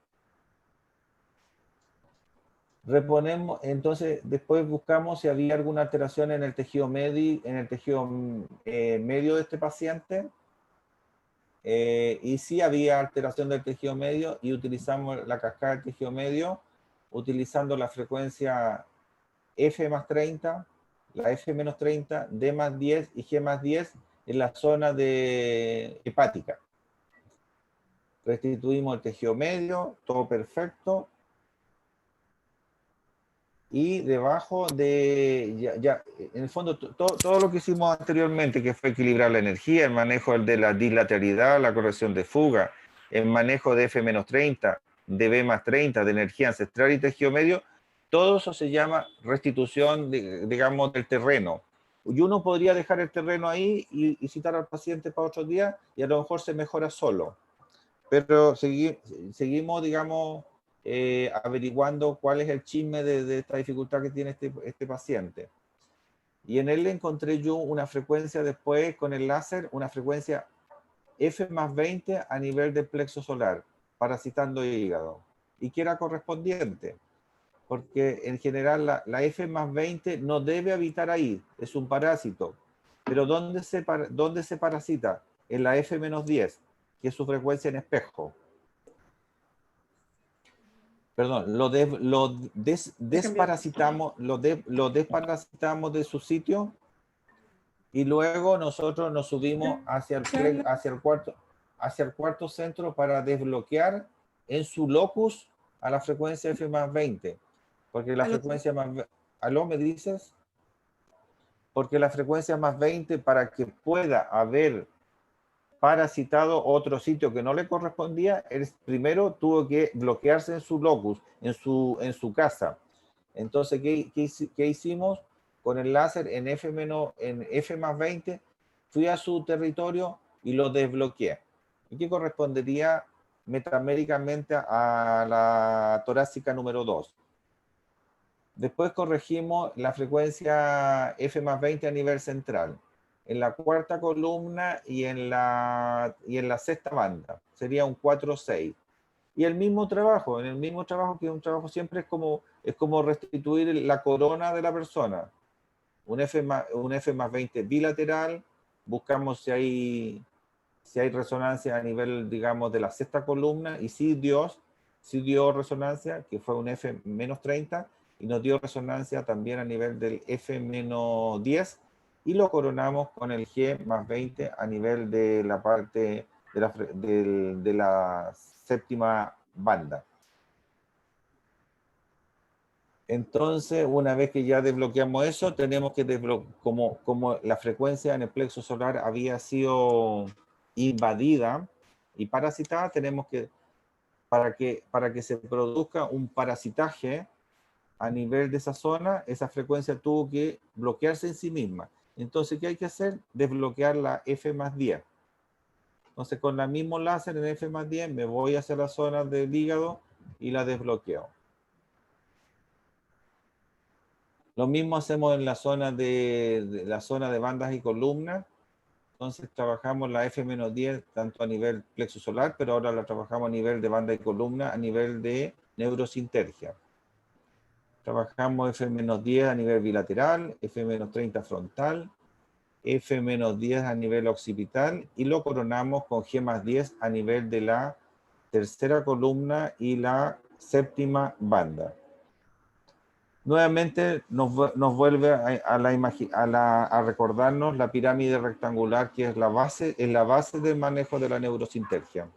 Reponemos, entonces después buscamos si había alguna alteración en el tejido medio de este paciente. Y sí había alteración del tejido medio, y utilizamos la cascada del tejido medio utilizando la frecuencia F más 30, la F menos 30, D más 10 y G más 10 en la zona hepática. Restituimos el tejido medio, todo perfecto. Y debajo en el fondo, todo lo que hicimos anteriormente, que fue equilibrar la energía, el manejo de la dislateralidad, la corrección de fuga, en manejo de F-30, de B+30, de energía ancestral y tejido medio, todo eso se llama restitución, digamos, del terreno. Y uno podría dejar el terreno ahí y citar al paciente para otro día y a lo mejor se mejora solo. Pero seguimos, digamos, averiguando cuál es el chisme de esta dificultad que tiene este paciente. Y en él encontré yo una frecuencia después con el láser, una frecuencia F+20 a nivel del plexo solar, parasitando hígado. Y que era correspondiente, porque en general la F+20 no debe habitar ahí, es un parásito. Pero ¿dónde se parasita? En la F-10, que es su frecuencia en espejo. Perdón, lo desparasitamos de su sitio y luego nosotros nos subimos hacia el cuarto centro para desbloquear en su locus a la frecuencia F+20. Porque la frecuencia más... ¿Aló, me dices? Porque la frecuencia +20, para que pueda haber parasitado otro sitio que no le correspondía, primero tuvo que bloquearse en su locus, en su casa. Entonces, ¿qué hicimos? Con el láser en F+20, fui a su territorio y lo desbloqueé. ¿Y qué correspondería metaméricamente a la torácica número 2? Después corregimos la frecuencia F+20 a nivel central, en la cuarta columna y en la sexta banda. Sería un 4-6. Y en el mismo trabajo, que es un trabajo siempre es como restituir la corona de la persona. Un F+20 bilateral, buscamos si hay resonancia a nivel, digamos, de la sexta columna, y sí dio resonancia, que fue un F-30, y nos dio resonancia también a nivel del F-10, y lo coronamos con el G+20 a nivel de la parte de la séptima banda. Entonces, una vez que ya desbloqueamos eso, tenemos que como la frecuencia en el plexo solar había sido invadida y parasitada, tenemos que, para que se produzca un parasitaje a nivel de esa zona, esa frecuencia tuvo que bloquearse en sí misma. Entonces, ¿qué hay que hacer? Desbloquear la F+10. Entonces, con el mismo láser en F+10 me voy hacia la zona del hígado y la desbloqueo. Lo mismo hacemos en la zona de bandas y columnas. Entonces trabajamos la F-10 tanto a nivel plexo solar, pero ahora la trabajamos a nivel de banda y columna, a nivel de neurosintergia. Trabajamos F-10 a nivel bilateral, F-30 frontal, F-10 a nivel occipital y lo coronamos con G+10 a nivel de la tercera columna y la séptima banda. Nuevamente nos vuelve a recordarnos la pirámide rectangular, que es la base del manejo de la neurosintergia.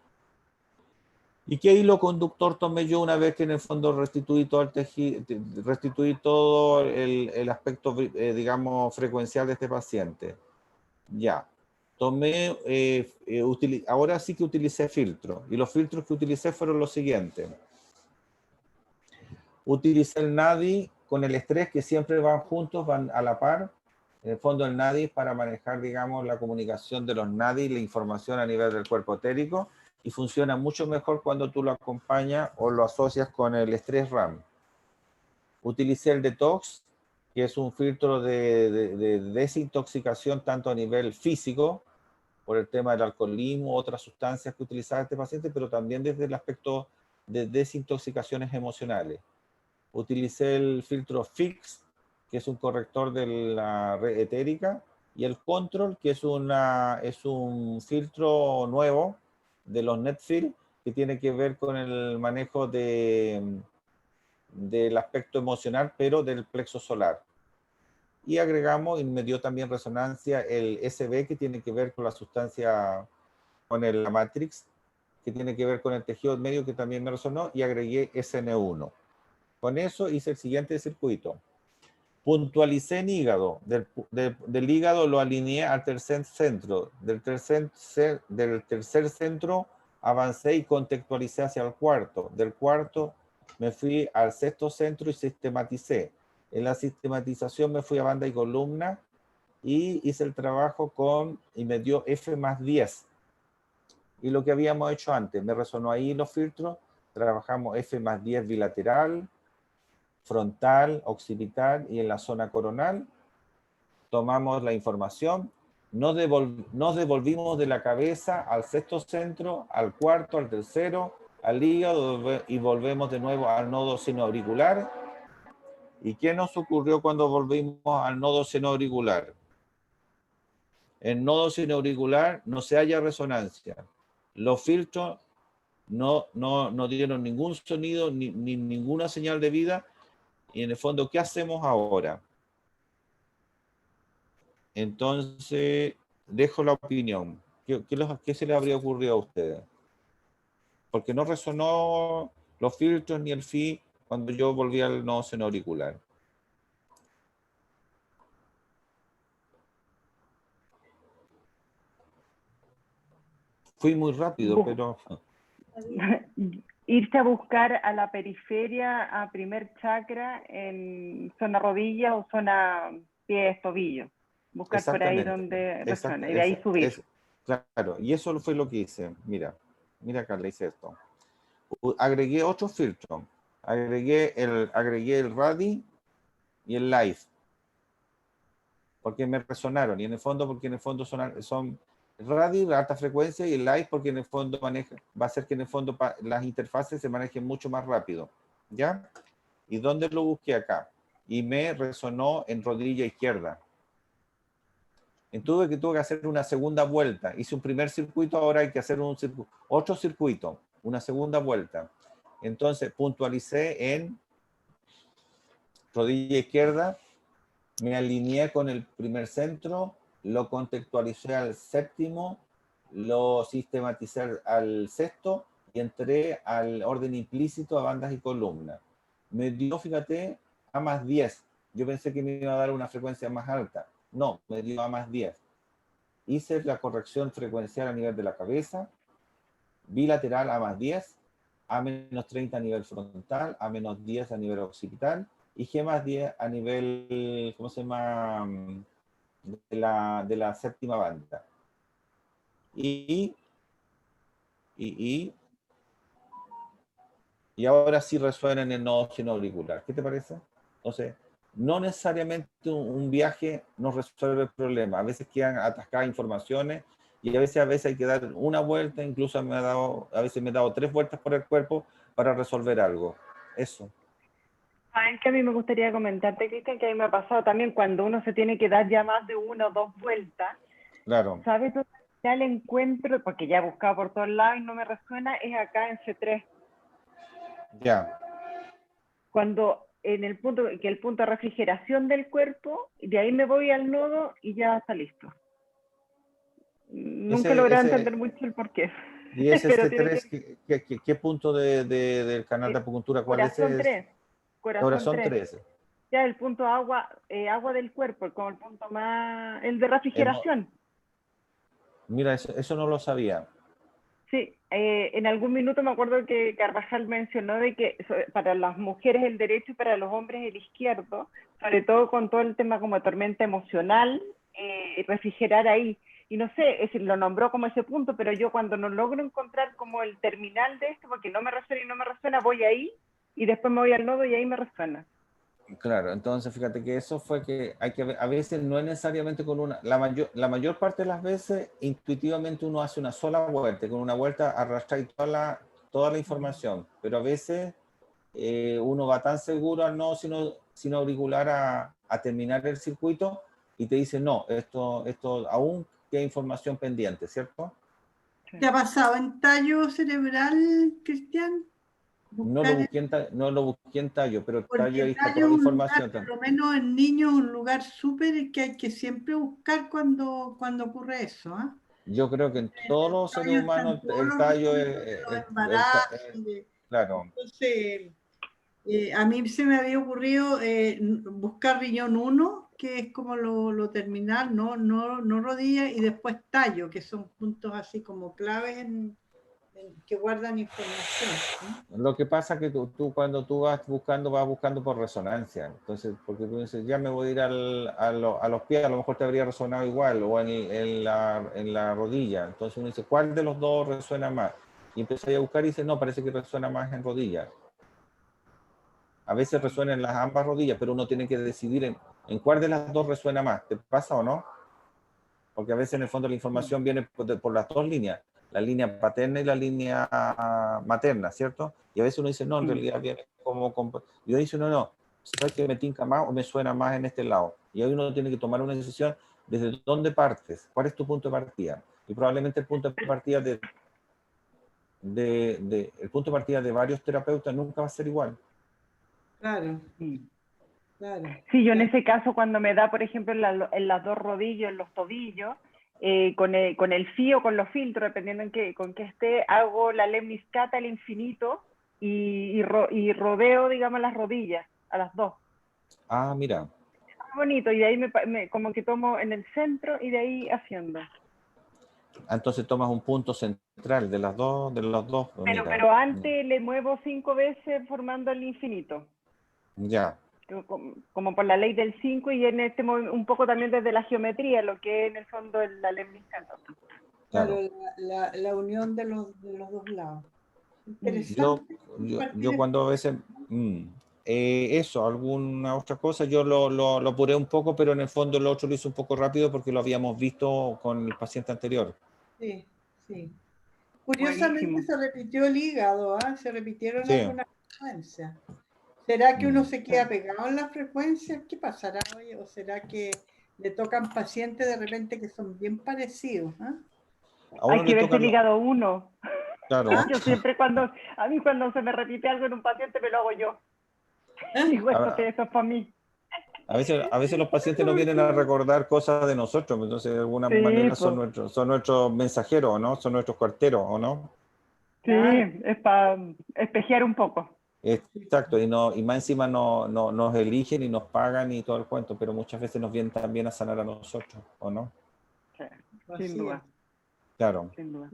¿Y qué hilo conductor tomé yo una vez que en el fondo restituí todo el tejido, restituí todo el aspecto, digamos, frecuencial de este paciente? Ya. Tomé, ahora sí que utilicé filtros, y los filtros que utilicé fueron los siguientes. Utilicé el NADI con el estrés, que siempre van juntos, van a la par. En el fondo el NADI para manejar, digamos, la comunicación de los NADI, la información a nivel del cuerpo etérico, y funciona mucho mejor cuando tú lo acompañas o lo asocias con el estrés RAM. Utilicé el detox, que es un filtro de desintoxicación tanto a nivel físico, por el tema del alcoholismo, otras sustancias que utilizaba este paciente, pero también desde el aspecto de desintoxicaciones emocionales. Utilicé el filtro FIX, que es un corrector de la red etérica, y el Control, que es un filtro nuevo de los NetField, que tiene que ver con el manejo del aspecto emocional, pero del plexo solar. Y agregamos, y me dio también resonancia, el SB, que tiene que ver con la sustancia, con la Matrix, que tiene que ver con el tejido medio, que también me resonó, y agregué SN1. Con eso hice el siguiente circuito. Puntualicé en hígado. Del hígado lo alineé al tercer centro. Del tercer centro avancé y contextualicé hacia el cuarto. Del cuarto me fui al sexto centro y sistematicé. En la sistematización me fui a banda y columna y hice el trabajo y me dio F más 10. Y lo que habíamos hecho antes, me resonó ahí los filtros, trabajamos F más 10 bilateral, frontal, occipital y en la zona coronal. Tomamos la información, nos devolvimos de la cabeza al sexto centro, al cuarto, al tercero, al hígado y volvemos de nuevo al nodo senoauricular. ¿Y qué nos ocurrió cuando volvimos al nodo senoauricular? En nodo senoauricular no se halla resonancia. Los filtros no dieron ningún sonido ni ninguna señal de vida. Y en el fondo, ¿qué hacemos ahora? Entonces, dejo la opinión. ¿Qué se le habría ocurrido a ustedes? Porque no resonó los filtros ni el FI cuando yo volví al nodo senoauricular. Fui muy rápido, pero... Irse a buscar a la periferia, a primer chakra, en zona rodilla o zona pies, tobillo. Buscar por ahí donde resuena y de ahí subir. Claro, y eso fue lo que hice. Mira Carla, hice esto. Agregué 8 filtros. Agregué el RADI y el Live. Porque me resonaron. Y en el fondo son RADI de alta frecuencia y el Live porque en el fondo va a hacer que en el fondo las interfaces se manejen mucho más rápido. ¿Ya? ¿Y dónde lo busqué? Acá. Y me resonó en rodilla izquierda. Entonces tuve que hacer una segunda vuelta. Hice un primer circuito, ahora hay que hacer otro circuito, una segunda vuelta. Entonces puntualicé en rodilla izquierda, me alineé con el primer centro, lo contextualicé al séptimo, lo sistematicé al sexto y entré al orden implícito a bandas y columnas. Me dio, fíjate, A más 10. Yo pensé que me iba a dar una frecuencia más alta. No, me dio A más 10. Hice la corrección frecuencial a nivel de la cabeza, bilateral A más 10, A menos 30 a nivel frontal, A menos 10 a nivel occipital y G más 10 a nivel, ¿cómo se llama? De la séptima banda. Y ahora sí resuena en el nodo senoauricular. ¿Qué te parece? Entonces, no necesariamente un viaje nos resuelve el problema. A veces quedan atascadas informaciones y a veces hay que dar una vuelta. Incluso a veces me he dado 3 vueltas por el cuerpo para resolver algo. Eso. Saben que a mí me gustaría comentarte, Cristian, que a mí me ha pasado también cuando uno se tiene que dar ya más de 1 o 2 vueltas. Claro. ¿Sabes dónde ya el encuentro? Porque ya he buscado por todos lados y no me resuena, es acá en C3. Ya. Cuando en el punto de refrigeración del cuerpo, de ahí me voy al nodo y ya está listo. Nunca logré entender mucho el porqué. ¿Y ese C3, qué punto del canal de acupuntura? ¿Cuál es ese? Corazón 3. Ya el punto agua del cuerpo, como el punto más, el de refrigeración. Mira, eso no lo sabía. Sí, en algún minuto me acuerdo que Carvajal mencionó de que para las mujeres el derecho y para los hombres el izquierdo, sobre todo con todo el tema como tormenta emocional, refrigerar ahí. Y no sé, es decir, lo nombró como ese punto, pero yo cuando no logro encontrar como el terminal de esto, porque no me resuena, voy ahí y después me voy al nodo y ahí me resuena. Claro, entonces fíjate que eso fue que a veces no es necesariamente con la mayor parte de las veces intuitivamente uno hace una sola vuelta, con una vuelta arrastra toda la información, pero a veces uno va tan seguro al nodo sin auricular a terminar el circuito y te dice no, esto aún queda información pendiente, ¿cierto? ¿Te ha pasado en tallo cerebral, Cristian? No lo busqué en tallo, pero Porque tallo ahí está toda la información. Por lo menos en niños, un lugar súper que hay que siempre buscar cuando ocurre eso. ¿Eh? Yo creo que en todos los seres humanos el tallo es... Claro. Entonces, a mí se me había ocurrido buscar riñón 1, que es como lo terminal, no rodilla, y después tallo, que son puntos así como claves en que guardan información. ¿Sí? Lo que pasa es que tú cuando tú vas buscando por resonancia. Entonces, porque tú dices, ya me voy a ir a los pies, a lo mejor te habría resonado igual, o en la rodilla. Entonces uno dice, ¿cuál de los dos resuena más? Y empieza a buscar y dice, no, parece que resuena más en rodilla. A veces resuena en las ambas rodillas, pero uno tiene que decidir en cuál de las dos resuena más. ¿Te pasa o no? Porque a veces en el fondo la información viene por las dos líneas, la línea paterna y la línea materna, ¿cierto? Y a veces uno dice, no, en realidad viene y uno dice, no, ¿sabes que me tinca más o me suena más en este lado? Y ahí uno tiene que tomar una decisión desde dónde partes, cuál es tu punto de partida. Y probablemente el punto de partida el punto de partida de varios terapeutas nunca va a ser igual. Claro. Claro. Sí, yo en ese caso cuando me da, por ejemplo, en las dos rodillas, en los tobillos, con el fío, con los filtros, dependiendo con qué esté, hago la lemniscata al infinito y rodeo, digamos, las rodillas, a las dos. Ah, mira. Muy bonito, y de ahí como que tomo en el centro y de ahí haciendo. Entonces tomas un punto central de los dos. Pero antes le muevo 5 veces formando el infinito. Ya. Como por la ley del 5 y en un poco también desde la geometría, lo que es en el fondo la lemniscata. Claro, la unión de los dos lados. Interesante. Yo cuando a veces eso, alguna otra cosa, yo lo apuré un poco, pero en el fondo lo otro lo hice un poco rápido porque lo habíamos visto con el paciente anterior. Sí, sí. Curiosamente buenísimo. Se repitió el hígado, ¿eh? Se repitieron algunas frecuencias. ¿Será que uno se queda pegado en las frecuencias? ¿Qué pasará hoy? ¿O será que le tocan pacientes de repente que son bien parecidos? Hay que ver el hígado 1. Claro. Yo siempre cuando se me repite algo en un paciente me lo hago yo. Digo, eso es para mí. A veces los pacientes nos vienen a recordar cosas de nosotros, entonces de alguna manera son nuestros mensajeros, ¿no? Son nuestros cuarteros, ¿o no? Sí, es para espejear un poco. Exacto, y más encima nos eligen y nos pagan y todo el cuento, pero muchas veces nos vienen también a sanar a nosotros, ¿o no? Sí, sin duda. Claro. Sin duda.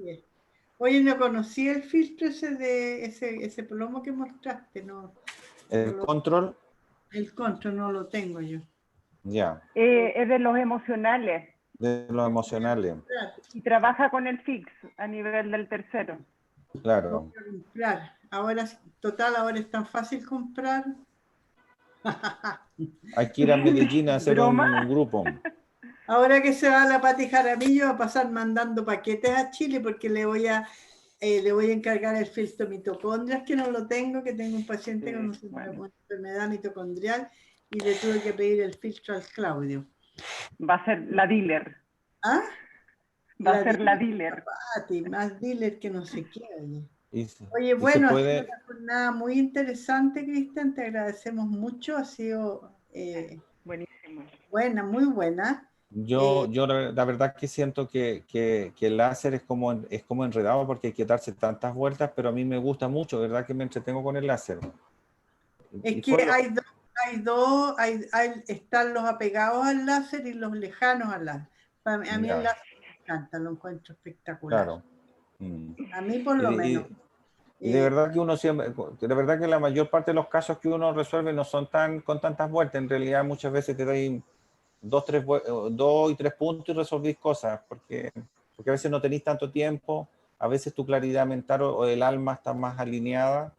Oye, no conocí el filtro ese plomo que mostraste, ¿no? ¿El control? El control no lo tengo yo. Ya. Es de los emocionales. De los emocionales. Y trabaja con el fix a nivel del tercero. Claro. Comprar. Ahora es tan fácil comprar. Hay que ir a Medellín a hacer un grupo. Ahora que se va la Pati Jaramillo a pasar mandando paquetes a Chile porque le voy a encargar el filtro mitocondrias, que no lo tengo, que tengo un paciente con una enfermedad mitocondrial y le tuve que pedir el filtro al Claudio. Va a ser la dealer. ¿Ah? Va a ser la dealer. Pati, más dealer que no sé qué. Oye, bueno, ha sido una jornada muy interesante, Cristian, te agradecemos mucho, ha sido buenísimo. Buena, muy buena. Yo la verdad que siento que el láser es como enredado porque hay que darse tantas vueltas, pero a mí me gusta mucho, ¿verdad? Que me entretengo con el láser. Es que están los apegados al láser y los lejanos al láser. A mí el láser me encanta, lo encuentro espectacular. Claro. A mí por lo menos. Y de verdad que uno siempre, de verdad que la mayor parte de los casos que uno resuelve no son con tantas vueltas, en realidad muchas veces te dais 2 y 3 puntos y resolvís cosas, porque a veces no tenéis tanto tiempo, a veces tu claridad mental o el alma está más alineada,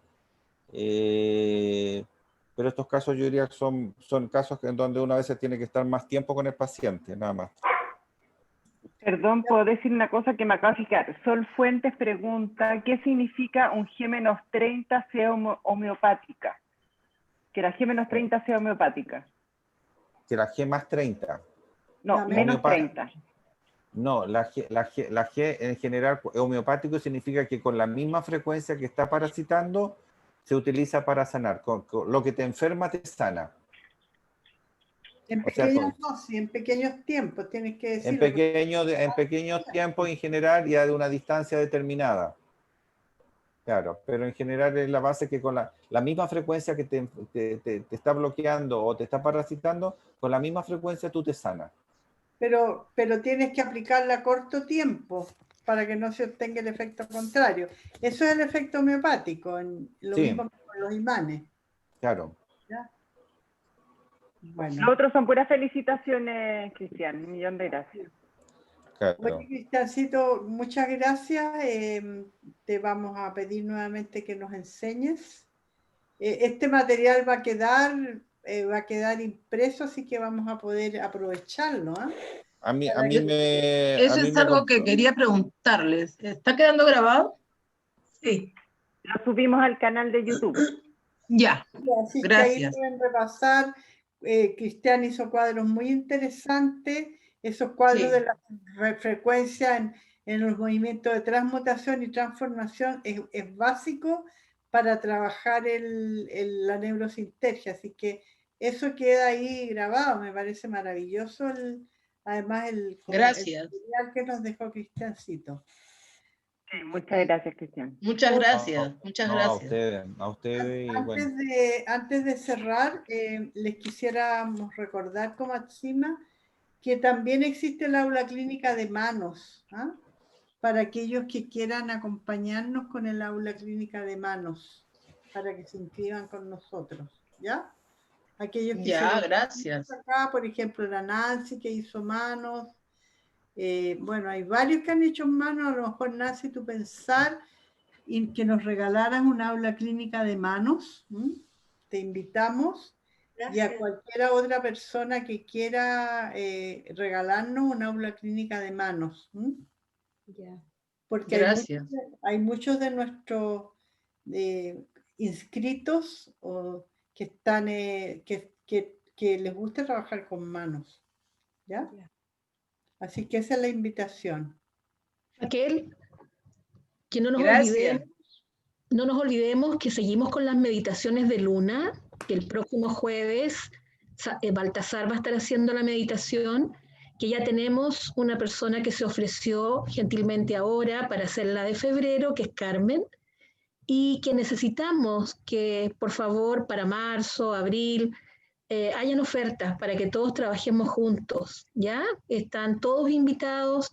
pero estos casos yo diría que son casos en donde uno a veces tiene que estar más tiempo con el paciente, nada más. Perdón, puedo decir una cosa que me acaba de fijar. Sol Fuentes pregunta, ¿qué significa un G-30 sea homeopática? Que la G-30 sea homeopática. Que la G más 30. No, menos 30. No, la G en general homeopático significa que con la misma frecuencia que está parasitando se utiliza para sanar. Con lo que te enferma te sana. En pequeños dosis, en pequeños tiempos, tienes que decirlo. En pequeños tiempos en general y a de una distancia determinada. Claro, pero en general es la base que con la misma frecuencia que te está bloqueando o te está parasitando, con la misma frecuencia tú te sanas. Pero tienes que aplicarla a corto tiempo para que no se obtenga el efecto contrario. Eso es el efecto homeopático, lo Sí. mismo que con los imanes. Claro. ¿Ya? Bueno. Los otros son puras felicitaciones, Cristian. Un millón de gracias. Claro. Oye, Cristiancito, muchas gracias. Te vamos a pedir nuevamente que nos enseñes. Este material va a quedar impreso, así que vamos a poder aprovecharlo. A mí Eso a mí es me algo que contó- quería preguntarles. ¿Está quedando grabado? Sí. Lo subimos al canal de YouTube. Ya, Así que ahí gracias. pueden repasar. Cristian hizo cuadros muy interesantes. Esos cuadros Sí. de la frecuencia en los movimientos de transmutación y transformación es básico para trabajar la neurosintergia. Así que eso queda ahí grabado. Me parece maravilloso. Además, el Gracias. material que nos dejó Cristiancito. Sí, muchas gracias, Cristian. Muchas gracias, muchas No, gracias. a ustedes y bueno. Antes de cerrar, les quisiéramos recordar como Maxima que también existe el aula clínica de manos, para aquellos que quieran acompañarnos con el aula clínica de manos, para que se inscriban con nosotros, ¿ya? Aquellos que Ya, gracias. acá, por ejemplo, la Nancy que hizo manos. Bueno, hay varios que han hecho manos. A lo mejor, Nancy, tú pensar y que nos regalaras un aula clínica de manos. Te invitamos. Gracias. Y a cualquiera otra persona que quiera regalarnos un aula clínica de manos. Porque Gracias. hay muchos de nuestros inscritos que están que les gusta trabajar con manos. ¿Ya? Así que esa es la invitación. Raquel, que no nos Gracias. olvidemos que seguimos con las meditaciones de luna, que el próximo jueves Baltasar va a estar haciendo la meditación, que ya tenemos una persona que se ofreció gentilmente ahora para hacer la de febrero, que es Carmen, y que necesitamos que, por favor, para marzo, abril, hayan ofertas para que todos trabajemos juntos, ¿ya? Están todos invitados,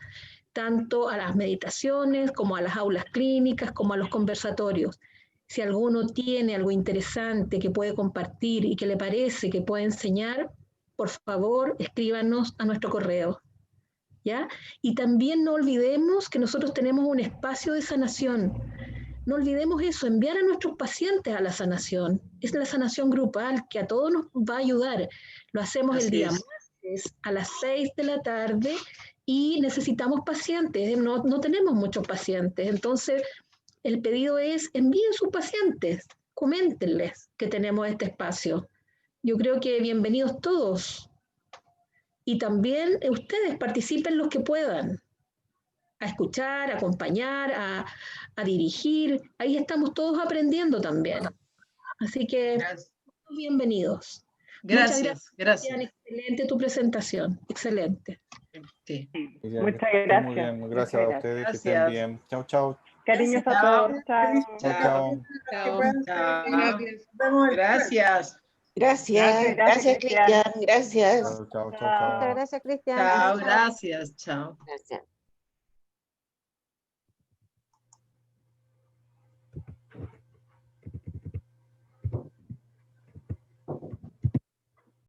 tanto a las meditaciones, como a las aulas clínicas, como a los conversatorios. Si alguno tiene algo interesante que puede compartir y que le parece que puede enseñar, por favor, escríbanos a nuestro correo, ¿ya? Y también no olvidemos que nosotros tenemos un espacio de sanación. No olvidemos eso, enviar a nuestros pacientes a la sanación. Es la sanación grupal que a todos nos va a ayudar. Lo hacemos el día martes a las 6 de la tarde y necesitamos pacientes. No tenemos muchos pacientes. Entonces, el pedido es envíen sus pacientes, coméntenles que tenemos este espacio. Yo creo que bienvenidos todos. Y también ustedes participen los que puedan. A escuchar, a acompañar, a dirigir. Ahí estamos todos aprendiendo también. Así que, bienvenidos. Gracias, Gracias. Excelente tu presentación. Excelente. Sí. Muchas Muy gracias. bien, gracias a ustedes, que estén Gracias. bien. Chao, chao. Cariños a Chao. todos. Chao. Chao, chao. Gracias. Gracias, Cristian. Gracias. Chao, chao, chao, Muchas chao. gracias, Cristian. Chao, gracias. Chao. Gracias.